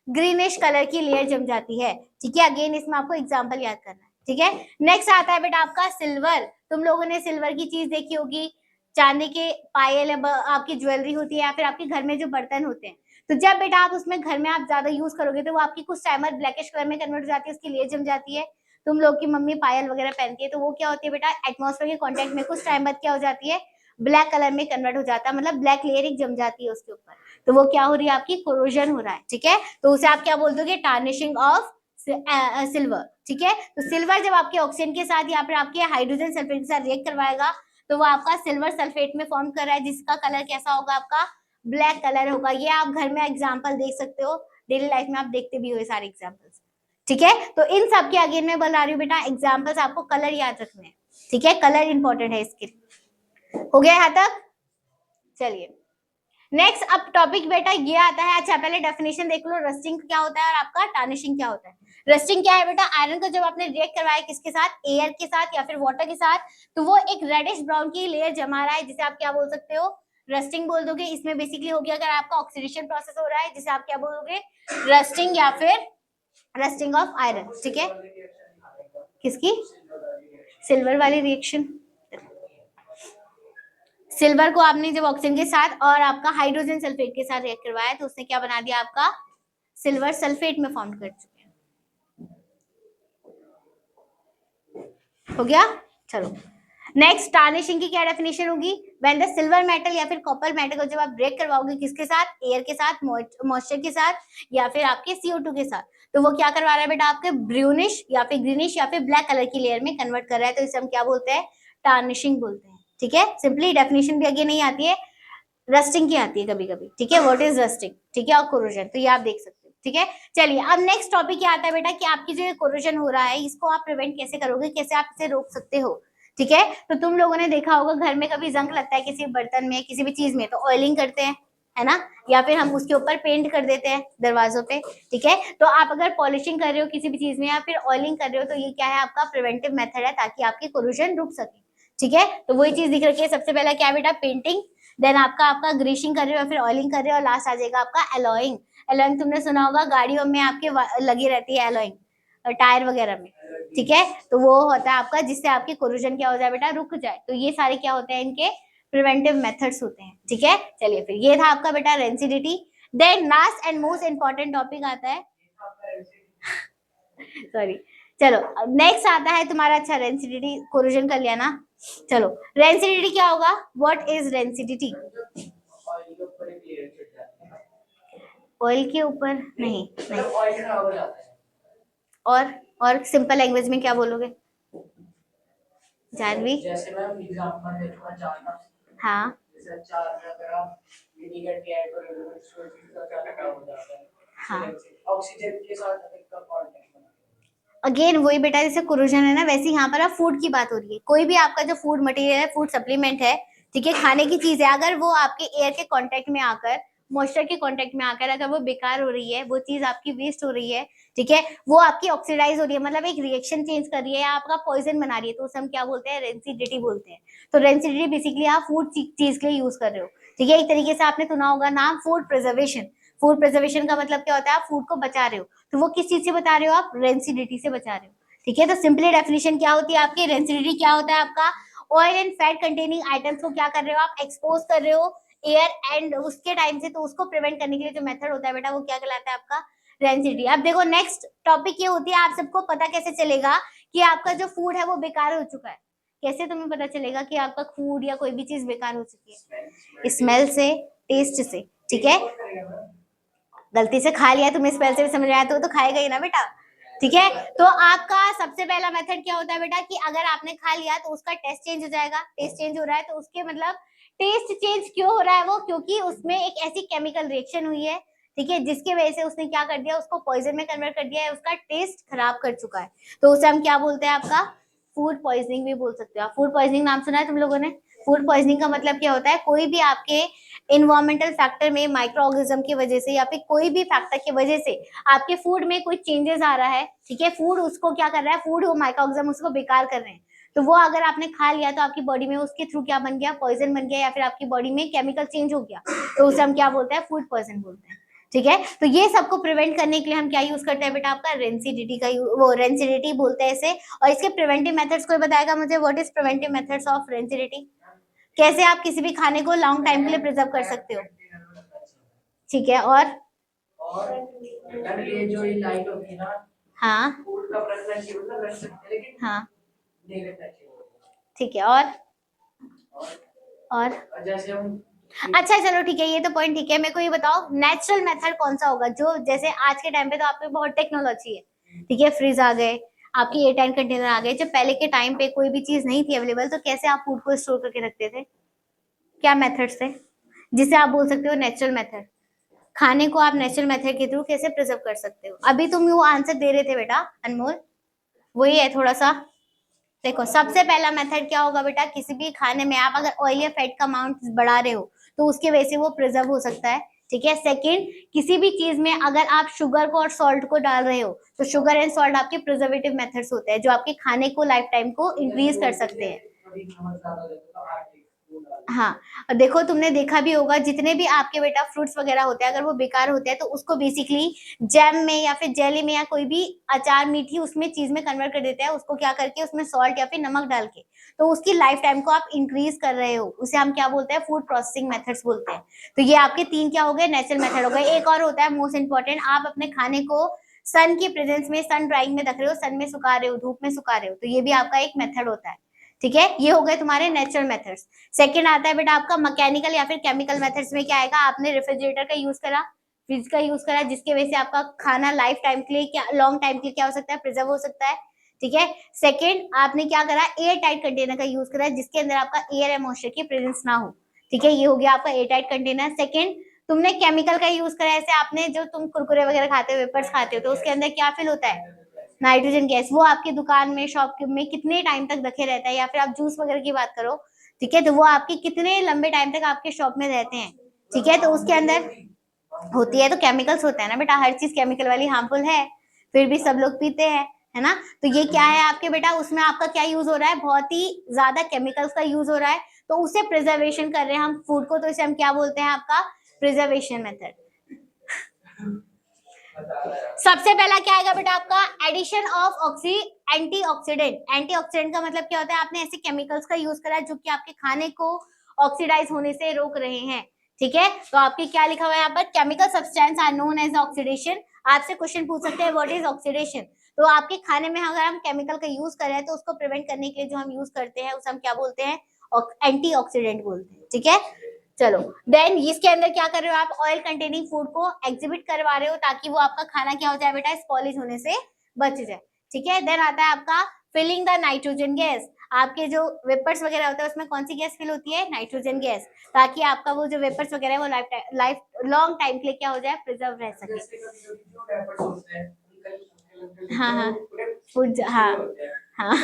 Speaker 1: ग्रीनिश कलर की लेयर जम जाती है, ठीक है। अगेन इसमें आपको एग्जांपल याद करना है, ठीक है। नेक्स्ट आता है बेटा आपका सिल्वर। तुम लोगों ने सिल्वर की चीज देखी होगी, चांदी के पायल आपकी ज्वेलरी होती है या फिर आपके घर में जो बर्तन होते हैं, तो जब बेटा आप उसमें घर में आप ज्यादा यूज करोगे तो वो आपकी कुछ टाइमर ब्लैकिश कलर में कन्वर्ट हो जाती है, उसकी लेयर जम जाती है। तुम लोग की मम्मी पायल वगैरह पहनती है तो वो क्या होती है बेटा, एटमॉस्फेयर के कॉन्टेक्ट में कुछ टाइम बाद क्या हो जाती है, ब्लैक कलर में कन्वर्ट हो जाता है, मतलब ब्लैक लेयर एक जम जाती है उसके ऊपर, तो वो क्या हो रही है, आपकी कोरोजन हो रहा है, ठीक है। तो उसे आप क्या बोल दोगे, टार्निशिंग ऑफ सिल्वर, ठीक है। तो सिल्वर जब आपके ऑक्सीजन के साथ या फिर आपके हाइड्रोजन सल्फेट के साथ रिएक्ट करवाएगा तो वो आपका सिल्वर सल्फेट में फॉर्म कर रहा है, जिसका कलर कैसा होगा, आपका ब्लैक कलर होगा। ये आप घर में एग्जाम्पल देख सकते हो, डेली लाइफ में आप देखते भी हो सारे एग्जाम्पल्स, ठीक है। तो इन सब के अगेन मैं बता रही हूँ बेटा, एग्जाम्पल्स आपको कलर याद रखने हैं, ठीक है, कलर इंपॉर्टेंट है इसके। हो गया यहाँ तक, चलिए नेक्स्ट अब टॉपिक बेटा ये आता है। अच्छा पहले डेफिनेशन देख लो, रस्टिंग क्या होता है और आपका टार्निशिंग क्या होता है। रस्टिंग क्या है बेटा, आयरन को जब आपने रिएक्ट करवाया किसके साथ, एयर के साथ या फिर वाटर के साथ, तो वो एक रेडिश ब्राउन की लेयर जमा रहा है, जिसे आप क्या बोल सकते हो, रस्टिंग बोल दोगे। इसमें बेसिकली हो गया अगर आपका ऑक्सीडेशन प्रोसेस हो रहा है, जिसे आप क्या बोलोगे, रस्टिंग या फिर रस्टिंग ऑफ आयरन, ठीक है। किसकी, सिल्वर वाली रिएक्शन, सिल्वर को आपने जब ऑक्सीजन के साथ और आपका हाइड्रोजन सल्फेट के साथ रिएक्ट करवाया तो उसने क्या बना दिया, आपका सिल्वर सल्फेट में फॉर्म कर चुके हैं, हो गया। चलो नेक्स्ट टार्निशिंग की क्या डेफिनेशन होगी, व्हेन द सिल्वर मेटल या फिर कॉपर मेटल को जब आप ब्रेक करवाओगे किसके साथ, एयर के साथ, मॉइस्चर के साथ या फिर आपके CO2 के साथ, तो वो क्या करवा रहा है बेटा, आपके ब्रूनिश या फिर ग्रीनिश या फिर ब्लैक कलर की लेयर में कन्वर्ट कर रहा है, तो इसे हम क्या बोलते हैं, टार्निशिंग बोलते हैं, ठीक है। सिंपली डेफिनेशन भी आगे नहीं आती है, रस्टिंग की आती है कभी कभी, ठीक है, व्हाट इज रस्टिंग, ठीक है, और कोरोजन, तो ये आप देख सकते हो। ठीक है। चलिए अब नेक्स्ट टॉपिक क्या आता है बेटा कि आपकी जो कोरोजन हो रहा है इसको आप प्रिवेंट कैसे करोगे, कैसे आप इसे रोक सकते हो। ठीक है, तो तुम लोगों ने देखा होगा घर में कभी जंग लगता है किसी बर्तन में किसी भी चीज में तो ऑयलिंग करते हैं, है ना, या फिर हम उसके ऊपर पेंट कर देते हैं दरवाजों पे। ठीक है, तो आप अगर पॉलिशिंग कर रहे हो किसी भी चीज में या फिर ऑयलिंग कर रहे हो तो ये क्या है आपका प्रिवेंटिव मेथड है ताकि आपकी कोरोजन रुक सके। ठीक है, तो वही चीज दिख रखी है। सबसे पहला क्या बेटा, पेंटिंग, देन आपका ग्रीशिंग कर रहे हो या फिर ऑयलिंग कर रहे हो और लास्ट आ जाएगा आपका एलॉइंग। एलॉइंग तुमने सुना होगा गाड़ियों में आपके लगी रहती है एलॉइंग टायर वगैरह में। ठीक है, तो वो होता है आपका जिससे आपकी कोरोजन क्या हो जाए बेटा, रुक जाए। तो ये सारे क्या होते हैं, इनके प्रिवेंटिव मेथड्स होते हैं। ठीक है, चलिए फिर ये था आपका बेटा rancidity. Then last and most important topic आता है सॉरी, चलो नेक्स्ट आता है तुम्हारा, अच्छा रेंसिडिटी कोरोजन कर लिया ना। चलो रेंसिडिटी क्या होगा, व्हाट इज रेंसिडिटी। ऑयल के ऊपर नहीं, नहीं। और सिंपल लैंग्वेज में क्या बोलोगे जानवी।
Speaker 2: जैसे मैम एग्जांपल देखो अचार का,
Speaker 1: हाँ
Speaker 2: जैसे अचार में अगर आप विनेगर के ऐड करोगे तो उससे चीज का क्या हो जाता है,
Speaker 1: हाँ
Speaker 2: ऑक्सीजन के साथ का कांटेक्ट बना।
Speaker 1: अगेन वही बेटा, जैसे कोरोजन है ना वैसे यहाँ पर आप फूड की बात हो रही है। कोई भी आपका जो फूड मटेरियल है, फूड सप्लीमेंट है, ठीक है, खाने की चीज है, अगर वो आपके एयर के कांटेक्ट में आकर, मॉइस्चर के कांटेक्ट में आकर अगर वो बेकार हो रही है, वो चीज आपकी वेस्ट हो रही है, ठीक है, वो आपकी ऑक्सीडाइज हो रही है, मतलब एक रिएक्शन चेंज कर रही है, आपका पॉइजन बना रही है, तो उसे हम क्या बोलते हैं, रेंसिडिटी बोलते हैं। तो रेंसिडिटी बेसिकली आप फूड चीज के लिए यूज कर रहे हो। ठीक है, एक तरीके से आपने सुना होगा नाम फूड प्रिजर्वेशन। फूड प्रिजर्वेशन का मतलब क्या होता है, आप फूड को बचा रहे हो, तो वो किस चीज से बचा रहे हो, आप रेंसिडिटी से बचा रहे हो। ठीक है, तो सिंपली डेफिनेशन क्या होती है आपकी, रेंसिडिटी क्या होता है आपका, oil and fat containing items को क्या कर रहे हो आप, एक्सपोज कर रहे हो एयर एंड उसके टाइम से, तो उसको प्रिवेंट करने के लिए जो मेथड होता है बेटा वो क्या कहलाता है आपका, रेंसिडिटी। अब देखो नेक्स्ट टॉपिक ये होती है, आप सबको पता कैसे चलेगा कि आपका जो फूड है वो बेकार हो चुका है, कैसे तुम्हें पता चलेगा कि आपका फूड या कोई भी चीज बेकार हो चुकी है, स्मेल से, टेस्ट से। ठीक है, गलती से खा लिया तुम्हें स्मेल से भी समझ में आया तो खाएगा ही ना बेटा। ठीक है, तो आपका सबसे पहला मेथड क्या होता है बेटा कि अगर आपने खा लिया तो उसका टेस्ट चेंज हो जाएगा। टेस्ट चेंज हो रहा है तो उसके मतलब टेस्ट चेंज क्यों हो रहा है वो, क्योंकि उसमें एक ऐसी केमिकल रिएक्शन हुई है, ठीक है, जिसकी वजह से उसने क्या कर दिया, उसको पॉइजन में कन्वर्ट कर दिया है, उसका टेस्ट खराब कर चुका है। तो उसे हम क्या बोलते हैं, आपका फूड पॉइजनिंग भी बोल सकते हो। फूड पॉइजनिंग नाम सुना है तुम लोगों ने। फूड पॉइजनिंग का मतलब क्या होता है, कोई भी आपके इन्वायरमेंटल फैक्टर में माइक्रो ऑर्गेनिज्म की वजह से या फिर कोई भी फैक्टर की वजह से आपके फूड में कोई चेंजेस आ रहा है, ठीक है, फूड उसको क्या कर रहा है, फूड वो माइक्रो ऑर्गेनिज्म उसको बेकार कर रहे हैं, तो वो अगर आपने खा लिया तो आपकी बॉडी में उसके थ्रू क्या बन गया, पॉइजन बन गया, या फिर आपकी बॉडी में केमिकल चेंज हो गया, तो उसे हम क्या बोलते हैं, फूड पॉइजन बोलते हैं। ठीक है, तो ये सबको प्रिवेंट करने के लिए हम क्या यूज करते हैं बेटा, आपका रेंसिडिटी का वो रेंसिडिटी बोलते हैं इसे। और इसके प्रिवेंटिव मेथड्स कोई बताएगा मुझे, what is preventive methods of rancidity, कैसे आप किसी भी खाने को लॉन्ग टाइम के लिए प्रिजर्व कर सकते हो। ठीक है,
Speaker 2: और ये जो ये लाइट होती है ना,
Speaker 1: हाँ
Speaker 2: फूड का प्रेफरेंस ये मतलब रख सकते हैं, लेकिन
Speaker 1: हाँ
Speaker 2: नेगेटिव।
Speaker 1: ठीक है, और
Speaker 2: जैसे हम,
Speaker 1: अच्छा चलो ठीक है, ये तो पॉइंट ठीक है। मेरे को ये बताओ नेचुरल मेथड कौन सा होगा, जो जैसे आज के टाइम पे तो आपके बहुत टेक्नोलॉजी है, ठीक है, फ्रिज आ गए, आपकी एयर टाइट कंटेनर आ गए, जब पहले के टाइम पे कोई भी चीज नहीं थी अवेलेबल तो कैसे आप फूड को स्टोर करके रखते थे, क्या मेथड्स थे जिसे आप बोल सकते हो नेचुरल मेथड, खाने को आप नेचुरल मेथड के थ्रू कैसे प्रिजर्व कर सकते हो। अभी तुम वो आंसर दे रहे थे बेटा अनमोल, वही है थोड़ा सा। देखो सबसे पहला मेथड क्या होगा बेटा, किसी भी खाने में आप अगर ऑयल या फैट का अमाउंट बढ़ा रहे हो तो उसके वजह से वो प्रिजर्व हो सकता है। ठीक है, सेकंड, किसी भी चीज में अगर आप शुगर को और सॉल्ट को डाल रहे हो तो शुगर एंड सॉल्ट आपके प्रिजर्वेटिव मेथड्स होते हैं जो आपके खाने को लाइफ टाइम को इंक्रीज कर सकते हैं। हाँ, और देखो तुमने देखा भी होगा जितने भी आपके बेटा फ्रूट्स वगैरह होते हैं अगर वो बेकार होते हैं तो उसको बेसिकली जैम में या फिर जेली में या कोई भी अचार मीठी उसमें चीज में कन्वर्ट कर देते हैं, उसको क्या करके उसमें सॉल्ट या फिर नमक डाल के, तो उसकी लाइफ टाइम को आप इंक्रीज कर रहे हो, उसे हम क्या बोलते हैं, फूड प्रोसेसिंग मेथड्स बोलते हैं। तो ये आपके तीन क्या हो गए, नेचुरल मेथड हो गए। एक और होता है मोस्ट इंपॉर्टेंट, आप अपने खाने को सन की प्रेजेंस में सन ड्राइंग में रख रहे हो, सन में सुखा रहे हो, धूप में सुखा रहे हो, तो ये भी आपका एक मेथड होता है। ठीक है, ये हो गए तुम्हारे नेचुरल मेथड्स। सेकंड आता है बेटा आपका मैकेनिकल या फिर केमिकल मेथड्स में क्या आएगा, आपने रेफ्रिजरेटर का यूज करा, फ्रिज का यूज करा, जिसके वजह से आपका खाना लाइफ टाइम के लिए क्या, लॉन्ग टाइम के लिए क्या हो सकता है, प्रिजर्व हो सकता है। ठीक है, सेकंड आपने क्या करा, एयर टाइट कंटेनर का यूज करा जिसके अंदर आपका एयर या मॉइस्चर की प्रेजेंस ना हो। ठीक है, ये हो गया आपका एयर टाइट कंटेनर। सेकंड तुमने केमिकल का यूज करा है, ऐसे आपने जो तुम कुरकुरे वगैरह खाते हो, वेपर्स खाते हो, तो उसके अंदर क्या फिल होता है, नाइट्रोजन गैस। वो आपकी दुकान में, शॉप में कितने टाइम तक रखे रहता है, या फिर आप जूस वगैरह की बात करो, ठीक है, तो वो आपके कितने लंबे टाइम तक आपके शॉप में रहते हैं, ठीक है, तो उसके अंदर होती है, तो केमिकल्स होते हैं ना बेटा, हर चीज केमिकल वाली हार्मफुल है, फिर भी सब लोग पीते हैं, है ना। तो ये क्या है आपके बेटा, उसमें आपका क्या यूज हो रहा है, बहुत ही ज्यादा केमिकल्स का यूज हो रहा है, तो उसे प्रिजर्वेशन कर रहे हैं हम फूड को, तो इसे हम क्या बोलते हैं, आपका प्रिजर्वेशन मेथड। सबसे पहला क्या आएगा बेटा आपका, एडिशन ऑफ एंटीऑक्सीडेंट। एंटीऑक्सीडेंट का मतलब क्या होता है, आपने ऐसे केमिकल्स का यूज करा है जो कि आपके खाने को ऑक्सीडाइज होने से रोक रहे हैं, ठीक है। तो आपके क्या लिखा हुआ है यहाँ पर, chemical substance are known as oxidation. आपसे क्वेश्चन पूछ सकते हैं व्हाट इज ऑक्सीडेशन, तो आपके खाने में अगर हम केमिकल का यूज कर रहे हैं तो उसको प्रिवेंट करने के लिए जो हम यूज करते हैं उसे हम क्या बोलते हैं, एंटीऑक्सीडेंट बोलते हैं, ठीक है। चलो देन इसके अंदर क्या कर रहे हो आप, ऑयल कंटेनिंग फूड को एग्जिबिट करवा रहे हो ताकि वो आपका खाना क्या हो जाए बेटा, स्पॉइल होने से बच जाए, ठीक है। देन आता है आपका फिलिंग द नाइट्रोजन गैस। आपके जो वेपर्स वगैरह होता है उसमें कौन सी गैस फिल होती है, नाइट्रोजन गैस, ताकि आपका वो जो वेपर्स वगैरह है वो लाइफ लॉन्ग टाइम के लिए क्या हो जाए, प्रिजर्व रह सके। हाँ हाँ फूड, हाँ हाँ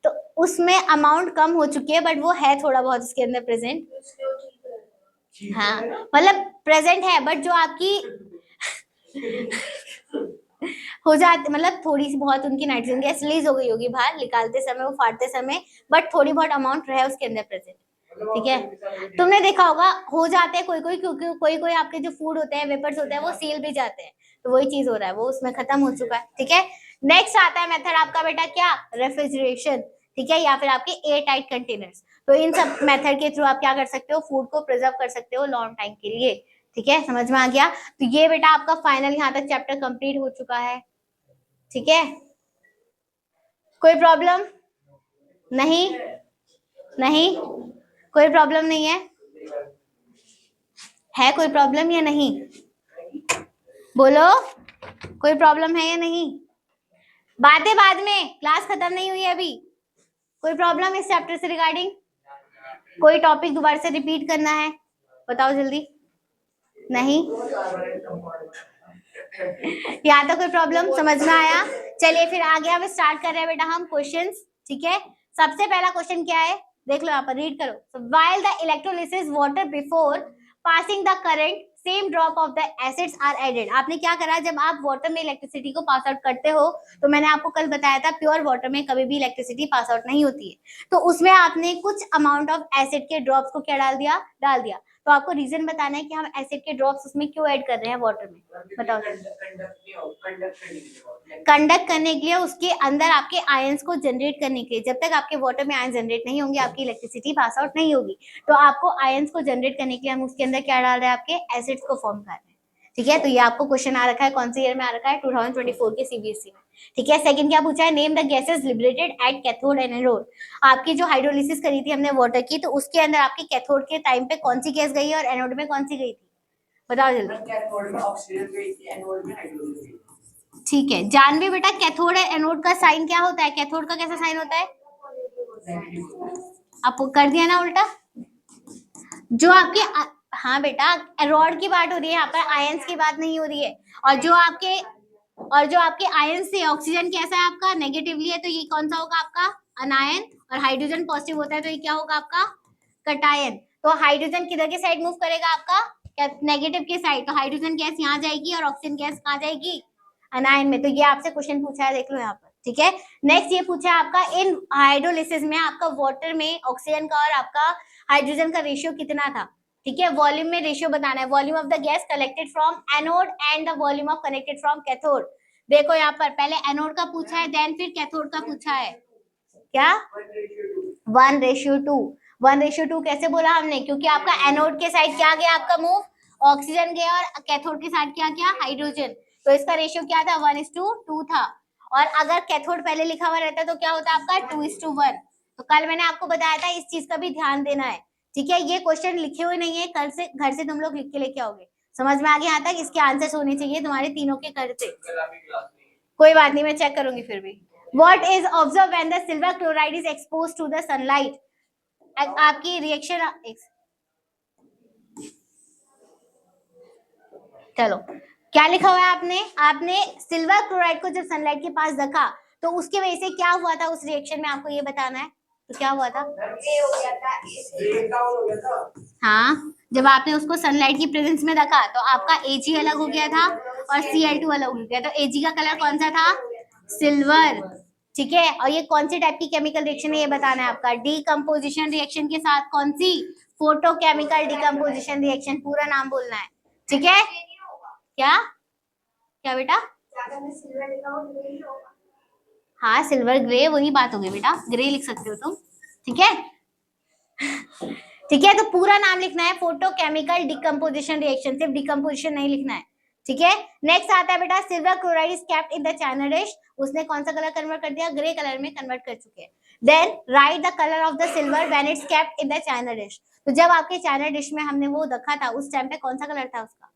Speaker 1: तो उसमें अमाउंट कम हो चुकी है, बट वो है थोड़ा बहुत इसके अंदर प्रेजेंट, हाँ मतलब प्रेजेंट है, बट जो आपकी हो जाती, मतलब थोड़ी सी बहुत उनकी नाइट्रोजन गैस रिलीज हो गई होगी बाहर निकालते समय, वो फाड़ते समय, बट थोड़ी बहुत अमाउंट रहे उसके अंदर प्रेजेंट, ठीक है। तुमने देखा होगा हो जाते हैं कोई कोई, क्योंकि कोई कोई आपके जो फूड होते हैं, वेपर्स होते हैं, वो सील भी जाते हैं, तो वही चीज हो रहा है, वो उसमें खत्म हो चुका है, ठीक है। नेक्स्ट आता है मेथड आपका बेटा क्या, रेफ्रिजरेशन, ठीक है, या फिर आपके एयर टाइट कंटेनर्स। तो इन सब मेथड के थ्रू आप क्या कर सकते हो, फूड को प्रिजर्व कर सकते हो लॉन्ग टाइम के लिए, ठीक है, समझ में आ गया। तो ये बेटा आपका फाइनल यहाँ तक चैप्टर कंप्लीट हो चुका है, ठीक है। कोई प्रॉब्लम नहीं, नहीं कोई प्रॉब्लम नहीं है कोई प्रॉब्लम या नहीं, बोलो कोई प्रॉब्लम है या नहीं, बातें बाद में, क्लास खत्म नहीं हुई है अभी। कोई प्रॉब्लम इस चैप्टर से रिगार्डिंग, कोई टॉपिक दोबारा से रिपीट करना है, बताओ जल्दी, नहीं यहाँ तक कोई प्रॉब्लम, समझ में आया। चलिए फिर आगे अब स्टार्ट कर रहे हैं बेटा हम क्वेश्चंस, ठीक है। सबसे पहला क्वेश्चन क्या है, देख लो यहाँ पर, रीड करो। While the electrolysis water before passing the current same drop of the acids are added. आपने क्या करा, जब आप वाटर में इलेक्ट्रिसिटी को पास आउट करते हो, तो मैंने आपको कल बताया था प्योर वाटर में कभी भी इलेक्ट्रिसिटी पास आउट नहीं होती है, तो उसमें आपने कुछ अमाउंट ऑफ एसिड के ड्रॉप्स को क्या डाल दिया। तो आपको रीजन बताना है कि हम एसिड के ड्रॉप्स उसमें क्यों ऐड कर रहे हैं वाटर में, बताओ। कंडक्ट करने के लिए, उसके अंदर आपके आयंस को जनरेट करने के लिए, जब तक आपके वाटर में आयन जनरेट नहीं होंगे आपकी इलेक्ट्रिसिटी पास आउट नहीं होगी, तो आपको आयंस को जनरेट करने के लिए हम उसके अंदर क्या डाल रहे हैं, आपके एसिड्स को फॉर्म कर रहे हैं, ठीक है। तो ये आपको क्वेश्चन आ रखा है, कौन से ईयर में आ रखा है, 2024 के सीबीएसई में, ठीक है। सेकंड क्या पूछा है, name the gases liberated at cathode and anode. आपकी जो हाइड्रोलिसिस करी थी हमने वाटर की, तो उसके अंदर आपकी कैथोड के टाइम पे कौन सी गैस गई है और एनोड में कौन सी गई थी, बताओ जल्दी। ठीक है, जानवी बेटा कैथोड और एनोड का साइन क्या होता है, कैथोड का कैसा साइन होता है, आपको कर दिया ना उल्टा, जो आपके हाँ बेटा रॉड की बात हो रही है यहाँ पर, आयंस की बात नहीं हो रही है। और जो आपके आयंस से ऑक्सीजन कैसा है आपका, नेगेटिवली है, तो ये कौन सा होगा आपका, अनायन, और हाइड्रोजन पॉजिटिव होता है तो ये क्या होगा आपका, कटायन। तो हाइड्रोजन किधर के साइड मूव करेगा आपका, नेगेटिव के साइड, तो हाइड्रोजन गैस यहाँ जाएगी और ऑक्सीजन गैस कहाँ जाएगी, अनायन में। तो ये आपसे क्वेश्चन पूछा है, देख लो यहाँ पर, ठीक है। नेक्स्ट ये पूछा है आपका, इन हाइड्रोलिसिस में आपका वाटर में ऑक्सीजन का और आपका हाइड्रोजन का रेशियो कितना था, ठीक है। वॉल्यूम में रेशियो बताना है, volume of the gas collected from anode and the volume of connected from cathode. देखो यहाँ पर पहले एनोड का पूछा है, देन फिर कैथोड का पूछा है, क्या 1:2। 1:2 कैसे बोला हमने, क्योंकि आपका एनोड के साइड क्या गया आपका मूव, ऑक्सीजन गया, और कैथोड के साइड क्या गया, हाइड्रोजन, तो इसका रेशियो क्या था, 1:2 था। और अगर कैथोड पहले लिखा हुआ रहता तो क्या होता आपका 2:1। तो कल मैंने आपको बताया था, इस चीज का भी ध्यान देना है, ठीक है। ये क्वेश्चन लिखे हुए नहीं है, कल से घर से तुम लोग लिख के लेके आओगे, समझ में आ गया यहाँ तक, इसके आंसर्स होने चाहिए तुम्हारे तीनों के घर से, कोई बात नहीं मैं चेक करूंगी फिर भी। What is observed when the silver chloride is exposed to the sunlight? आपकी रिएक्शन, चलो, क्या लिखा हुआ है आपने? आपने सिल्वर क्लोराइड को जब सनलाइट के पास रखा तो उसकी वजह से क्या हुआ था उस रिएक्शन में, आपको ये बताना है। तो क्या हुआ था?
Speaker 2: ए हो गया था, ब्रेकडाउन हो गया था।
Speaker 1: हाँ, जब आपने उसको सनलाइट की प्रेजेंस में रखा तो आपका Ag अलग हो गया था और Cl2 अलग हो गया। तो Ag का कलर कौन सा था? सिल्वर। ठीक है, और ये कौन सी टाइप की केमिकल रिएक्शन है ये बताना है आपका। डीकम्पोजिशन रिएक्शन के साथ कौन सी? फोटोकेमिकल डीकम्पोजिशन रिएक्शन, पूरा नाम बोलना है। ठीक है, क्या क्या बेटा? हाँ, सिल्वर ग्रे वही बात हो गई बेटा, ग्रे लिख सकते हो तुम। ठीक है, ठीक है, तो पूरा नाम लिखना है फोटोकेमिकल डिकम्पोजिशन रिएक्शन, सिर्फ डिकम्पोजिशन नहीं लिखना है। ठीक है, नेक्स्ट आता है बेटा silver chloride is kept in the china dish. उसने कौन सा कलर कन्वर्ट कर दिया? ग्रे कलर में कन्वर्ट कर चुके हैं। Then write the colour of the silver when it's kept in the china dish. तो जब आपके चाइना डिश में हमने वो रखा था उस टाइम पे कौन सा कलर था उसका?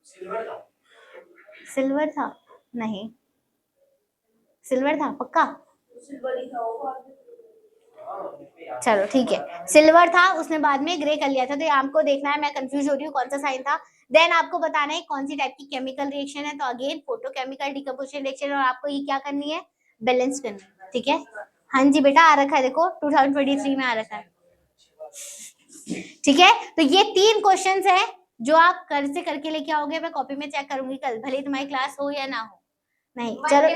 Speaker 2: सिल्वर था।
Speaker 1: सिल्वर था? नहीं, सिल्वर था पक्का?
Speaker 2: सिल्वर ही था वो।
Speaker 1: चलो ठीक है, सिल्वर था, उसने बाद में ग्रे कर लिया था। तो ये आपको देखना है, मैं कंफ्यूज हो रही हूँ कौन सा साइन था। देन आपको बताना है कौन सी टाइप की केमिकल रिएक्शन है। तो अगेन फोटोकेमिकल डिकम्पोजिशन रिएक्शन, और आपको ये क्या करनी है? बैलेंस करनी है। ठीक है, हाँ जी बेटा आ रखा है, देखो 2023 में आ रखा है। ठीक है, तो ये 3 क्वेश्चंस है जो आप घर से करके लेके आओगे। मैं कॉपी में चेक करूंगी कल, भले तुम्हारी क्लास हो या ना हो। नहीं, चलो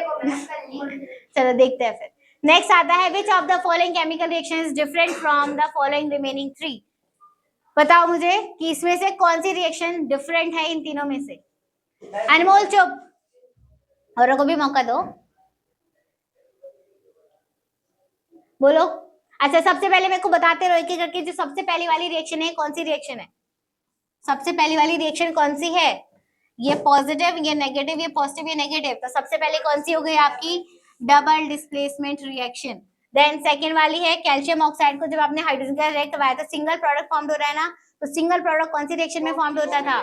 Speaker 1: चलो देखते हैं फिर। नेक्स्ट आता है which of the following chemical reaction is different from the following remaining 3। बताओ मुझे कि इसमें से कौन सी रिएक्शन डिफरेंट है इन तीनों में से। अनमोल चुप, औरों को भी मौका दो, बोलो। अच्छा, सबसे पहले मेरे को बताते रहो एक एक करके, जो सबसे पहली वाली रिएक्शन है कौन सी रिएक्शन है? सबसे पहली वाली रिएक्शन कौन सी है? ये पॉजिटिव, ये नेगेटिव, ये पॉजिटिव, ये नेगेटिव। तो सबसे पहले कौन सी हो गई आपकी? Double displacement reaction. Then second वाली है कैल्शियम ऑक्साइड को जब आपने हाइड्रोजन का रिएक्ट करवाया तो सिंगल प्रोडक्ट फॉर्म हो रहा है ना, तो सिंगल प्रोडक्ट कौन सी रिएक्शन में फॉर्म होता था?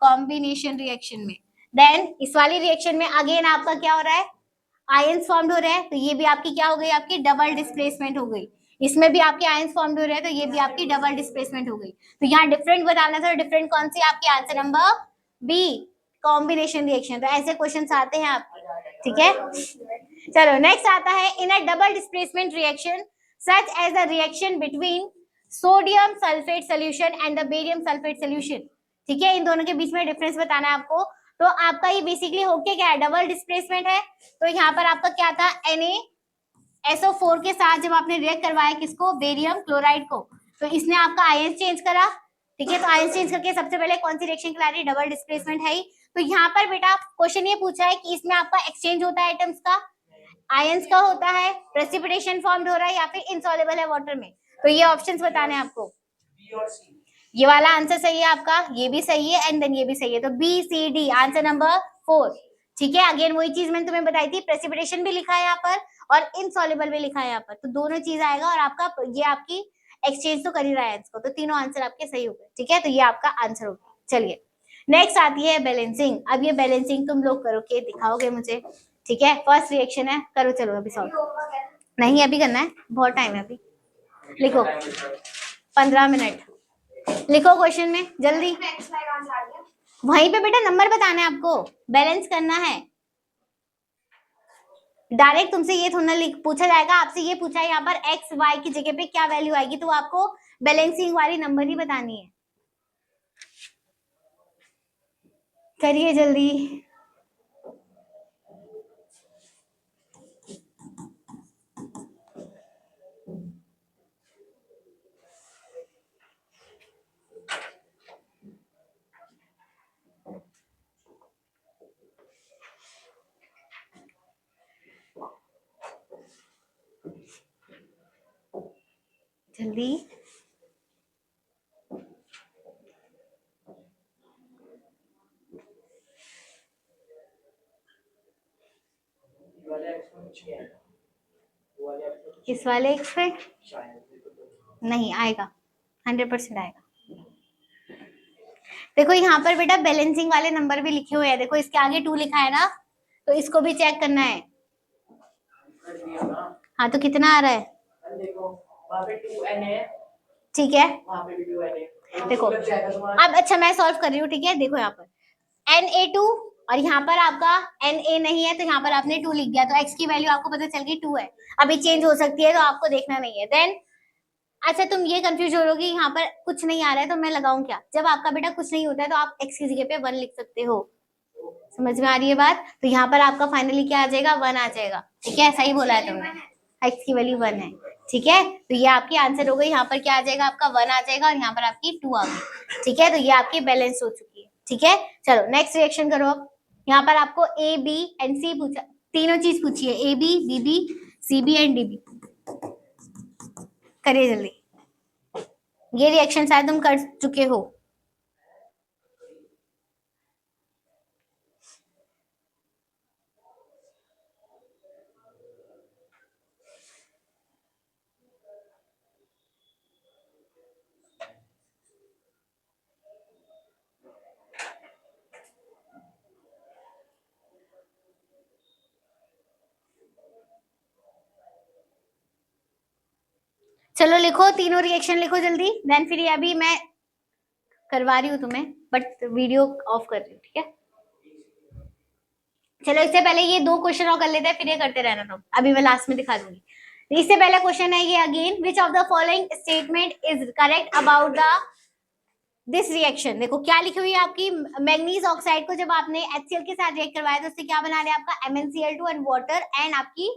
Speaker 1: कॉम्बिनेशन रिएक्शन में। देन इस वाली रिएक्शन में अगेन आपका क्या हो रहा है? आयंस फॉर्म हो रहे हैं, तो ये भी आपकी क्या हो गई? आपकी डबल डिस्प्लेसमेंट हो गई। इसमें भी आपके आयंस फॉर्म हो रहे हैं, तो ये भी आपकी डबल डिस्प्लेसमेंट हो गई। तो यहाँ डिफरेंट बताना था, डिफरेंट कौन सी? आपकी answer number B, combination reaction. तो ऐसे क्वेश्चन आते हैं आपके। ठीक है, चलो नेक्स्ट आता है in a double displacement reaction such as the reaction between sodium sulphate solution and the barium sulphate solution. ठीक है, इन दोनों के बीच में डिफरेंस बताना है आपको। तो आपका ये बेसिकली होके क्या है? डबल डिस्प्लेसमेंट है। तो यहाँ पर आपका क्या था? NaSO4 के साथ जब आपने रिएक्ट करवाया किसको? बेरियम क्लोराइड को, तो इसने आपका आयन चेंज करा। ठीक है, तो आयन चेंज करके सबसे पहले कौन सी रिएक्शन करा रही? डबल डिस्प्लेसमेंट है ही। तो यहाँ पर बेटा क्वेश्चन ये पूछा है कि इसमें आपका एक्सचेंज होता है एटम्स का, आयंस का होता है, प्रेसिपिटेशन फॉर्म हो रहा है, या फिर इनसॉल्युबल है वाटर में। तो ये ऑप्शंस बताने हैं आपको।
Speaker 2: बी और सी।
Speaker 1: ये वाला आंसर सही है आपका, ये भी सही है, एंड देन ये भी सही है। तो B C D answer number 4। ठीक है, अगेन वही चीज मैंने तुम्हें बताई थी, प्रेसिपिटेशन भी लिखा है यहाँ पर और इनसॉल्युबल भी लिखा है यहाँ पर, तो दोनों चीज आएगा। और आपका ये आपकी एक्सचेंज तो कर ही रहा है इसको, तो तीनों आंसर आपके सही हो गए। ठीक है, तो ये आपका आंसर हो गया। चलिए नेक्स्ट आती है बैलेंसिंग। अब ये बैलेंसिंग तुम लोग करो के दिखाओगे मुझे। ठीक है, फर्स्ट रिएक्शन है, करो चलो अभी सॉल्व। नहीं अभी करना है, बहुत टाइम है अभी। लिखो 15 मिनट, लिखो क्वेश्चन में जल्दी। वहीं पे बेटा नंबर बताना है आपको, बैलेंस करना है। डायरेक्ट तुमसे ये थोड़ा पूछा जाएगा, आपसे ये पूछा है यहाँ पर एक्स वाई की जगह पे क्या वैल्यू आएगी, तो आपको बैलेंसिंग वाली नंबर ही बतानी है। करिए जल्दी। जल्दी
Speaker 2: वाले एक्स में कुछ नहीं आएगा, वो वाले एक्स में कुछ
Speaker 1: इस वाले एक्स पे
Speaker 2: शायद
Speaker 1: नहीं आएगा, 100% आएगा। देखो यहाँ पर बेटा बैलेंसिंग वाले नंबर भी लिखे हुए हैं, देखो इसके आगे 2 लिखा है ना, तो इसको भी चेक करना है।
Speaker 2: कर दिया ना।
Speaker 1: हाँ तो कितना आ रहा है?
Speaker 2: देखो वहाँ पे 2n है,
Speaker 1: ठीक है,
Speaker 2: वहाँ पे भी 2n है।
Speaker 1: देखो
Speaker 2: लग जाएगा तुम्हारा।
Speaker 1: अब अच्छा मैं सॉल्व कर रही हूँ, ठीक है। देखो यहाँ पर Na2 और यहाँ पर आपका Na नहीं है, तो यहाँ पर आपने 2 लिख दिया, तो x की वैल्यू आपको पता चल गई 2 है। अभी चेंज हो सकती है, तो आपको देखना नहीं है। देन अच्छा तुम ये कंफ्यूज हो रहोगी, यहाँ पर कुछ नहीं आ रहा है तो मैं लगाऊं क्या? जब आपका बेटा कुछ नहीं होता है तो आप x की जगह पे 1 लिख सकते हो। समझ में आ रही है बात? तो यहाँ पर आपका फाइनली क्या आ जाएगा? 1 आ जाएगा, ठीक है। सही बोला है तुमने, x की वैल्यू 1 है, ठीक है। तो ये आपकी आंसर हो गई। यहाँ पर क्या आ जाएगा? आपका 1 आ जाएगा और यहाँ पर आपकी 2 आ गई, ठीक है। तो ये आपकी बैलेंस हो चुकी है, ठीक है। चलो नेक्स्ट रिएक्शन करो अब। यहाँ पर आपको A, B एंड C पूछा, तीनों चीज पूछी है, A, B, B, B, C, B and D, B। करिए जल्दी, ये रिएक्शन शायद तुम कर चुके हो। चलो लिखो, तीनों रिएक्शन लिखो जल्दी। देन फिर ये अभी मैं करवा रही हूँ तुम्हें, बट वीडियो ऑफ कर रही हूँ, ठीक है। चलो इससे पहले ये 2 क्वेश्चन और कर लेते हैं, फिर ये करते रहना तुम, अभी मैं लास्ट में दिखा दूंगी। इससे पहले क्वेश्चन है ये again, which of the following statement is correct about the this reaction. देखो क्या लिखी हुई है आपकी, मैग्नीज ऑक्साइड को जब आपने HCl के साथ रिएक्ट करवाया तो उससे क्या बना लिया आपका MnCl2 एंड वाटर एंड आपकी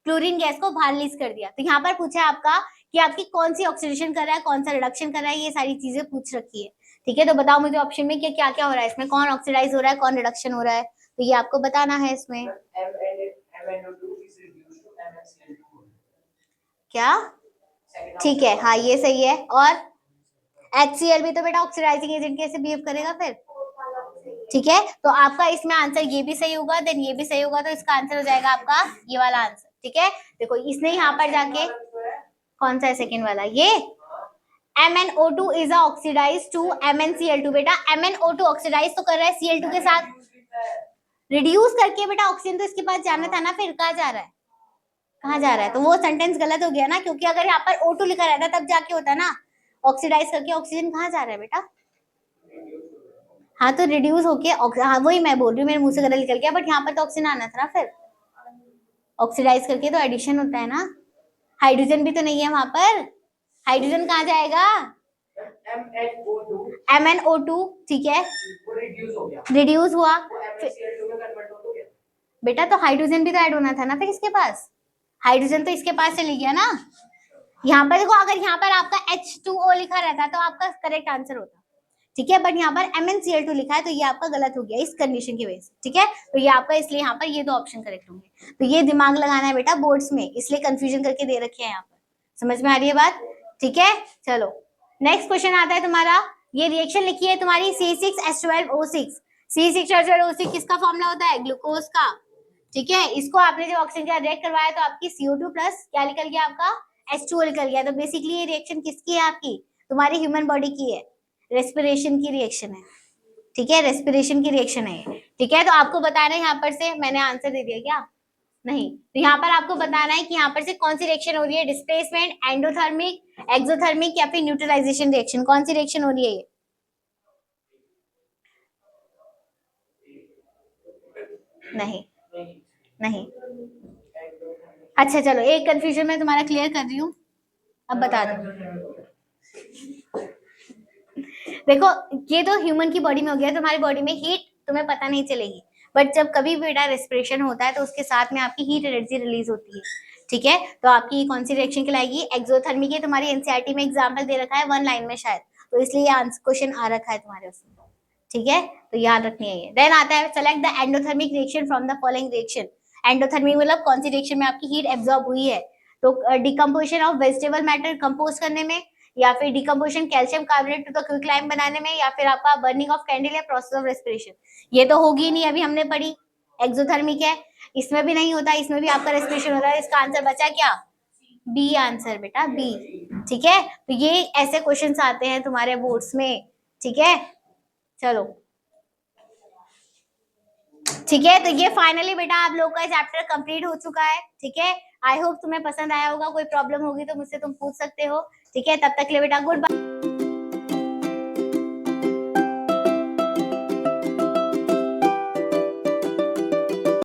Speaker 1: क्लोरीन गैस को बाहर रिलीज कर दिया। तो यहाँ पर पूछा है आपका कि आपकी कौन सी ऑक्सीडेशन कर रहा है, कौन सा रिडक्शन कर रहा है, ये सारी चीजें पूछ रखी है, ठीक है। तो बताओ मुझे ऑप्शन में क्या क्या क्या हो रहा है, इसमें कौन ऑक्सीडाइज हो रहा है, कौन रिडक्शन हो रहा है, तो ये आपको बताना है इसमें।
Speaker 2: MnO2 is reduced to MnCl2।
Speaker 1: क्या? ठीक है, हाँ ये सही है। और HCl भी तो बेटा ऑक्सीडाइजिंग एजेंट कैसे बिहेव करेगा फिर, ठीक है। तो आपका इसमें आंसर ये भी सही होगा, देन ये भी सही होगा, तो इसका आंसर हो जाएगा आपका ये वाला आंसर, ठीक है। देखो इसने यहाँ पर जाके, कौन सा है सेकंड वाला, ये MnO2 is oxidized to MnCl2। बेटा MnO2 ऑक्सीडाइज तो कर रहा है Cl2 के साथ, रिड्यूस करके बेटा ऑक्सीजन तो इसके पास जाना था ना, फिर कहाँ जा रहा है, कहाँ जा रहा है? तो वो सेंटेंस गलत हो गया ना, क्योंकि अगर यहाँ पर O2 लिखा रहता तब जाके होता ना, ऑक्सीडाइज करके ऑक्सीजन कहाँ जा रहा है बेटा? हाँ तो रिड्यूस होके, हाँ वही मैं बोल रही हूँ, मेरे मुंह से गलत निकल गया, बट यहाँ पर तो ऑक्सीजन आना था ना, फिर ऑक्सीडाइज करके तो एडिशन होता है ना, हाइड्रोजन भी तो नहीं है वहां पर, हाइड्रोजन कहाँ जाएगा? MnO2, ठीक है, रिड्यूस हुआ, बेटा तो हाइड्रोजन भी तो ऐड होना था ना फिर इसके पास, हाइड्रोजन तो इसके पास चली गया ना। यहाँ पर देखो, अगर यहाँ पर आपका H2O लिखा रहता तो आपका करेक्ट आंसर होता, ठीक है। बट यहाँ पर MnCl2 लिखा है तो ये आपका गलत हो गया इस कंडीशन की वजह से, ठीक है। तो ये आपका, इसलिए यहाँ पर ये 2 ऑप्शन करेक्ट होंगे। तो ये दिमाग लगाना है बेटा बोर्ड्स में, इसलिए कंफ्यूजन करके दे रखे हैं यहाँ पर। समझ में आ रही है बात, ठीक है। चलो नेक्स्ट क्वेश्चन आता है तुम्हारा, ये रिएक्शन लिखी है तुम्हारी C6H12O6। C6H12O6 किसका फॉर्मूला होता है? ग्लूकोज का, ठीक है। इसको आपने जो ऑक्सीजन का रिएक्ट करवाया तो आपकी CO2 प्लस क्या निकल गया आपका? H2O निकल गया। तो बेसिकली ये रिएक्शन किसकी है? आपकी, तुम्हारी ह्यूमन बॉडी की है, रेस्पिरेशन की रिएक्शन है, ठीक है, रेस्पिरेशन की रिएक्शन है, ठीक है। तो आपको बताना है यहाँ पर से, मैंने आंसर दे दिया क्या? नहीं, तो यहाँ पर आपको बताना है कि यहाँ पर से कौन सी रिएक्शन हो रही है, डिस्प्लेसमेंट, एंडोथर्मिक, एक्सोथर्मिक या फिर न्यूट्रलाइजेशन रिएक्शन, कौन सी रिएक्शन हो रही है ये? नहीं नहीं। अच्छा चलो एक कंफ्यूजन मैं तुम्हारा क्लियर कर रही हूँ, अब बता दो। देखो ये तो ह्यूमन की बॉडी में हो गया, तुम्हारी बॉडी में हीट तुम्हें पता नहीं चलेगी, बट जब कभी बेटा रेस्पिरेशन होता है तो उसके साथ में आपकी हीट एनर्जी रिलीज होती है, ठीक है। तो आपकी कौन सी रिएक्शन कहलाएगी? एक्सोथर्मिक है, तुम्हारी एनसीईआरटी में एग्जांपल दे रखा है 1 लाइन में शायद, तो इसलिए आंसर क्वेश्चन आ रखा है तुम्हारे उसमें, ठीक है। तो याद रखनी है ये। देन आता है select the endothermic reaction from the following reaction. Endothermic मतलब कौन सी रिएक्शन में आपकी हीट एब्जॉर्ब हुई है? तो decomposition of vegetable matter compose करने में, या फिर decomposition calcium carbonate to the quicklime बनाने में, या फिर आपका बर्निंग ऑफ कैंडल या प्रोसेस ऑफ रेस्पिरेशन। ये तो होगी नहीं, अभी हमने पढ़ी एक्सोथर्मिक है, इसमें भी नहीं होता, इसमें भी आपका रेस्पिरेशन होता है। इसका आंसर बचा क्या? बी आंसर बेटा, बी, ठीक है। तो ये ऐसे क्वेश्चंस आते हैं तुम्हारे बोर्ड्स में, ठीक है। चलो ठीक है, तो ये फाइनली बेटा आप लोग का चैप्टर कंप्लीट हो चुका है, ठीक है। आई होप तुम्हें पसंद आया होगा, कोई प्रॉब्लम होगी तो मुझसे तुम पूछ सकते हो, ठीक है। तब तक के लिए बेटा गुड बाय।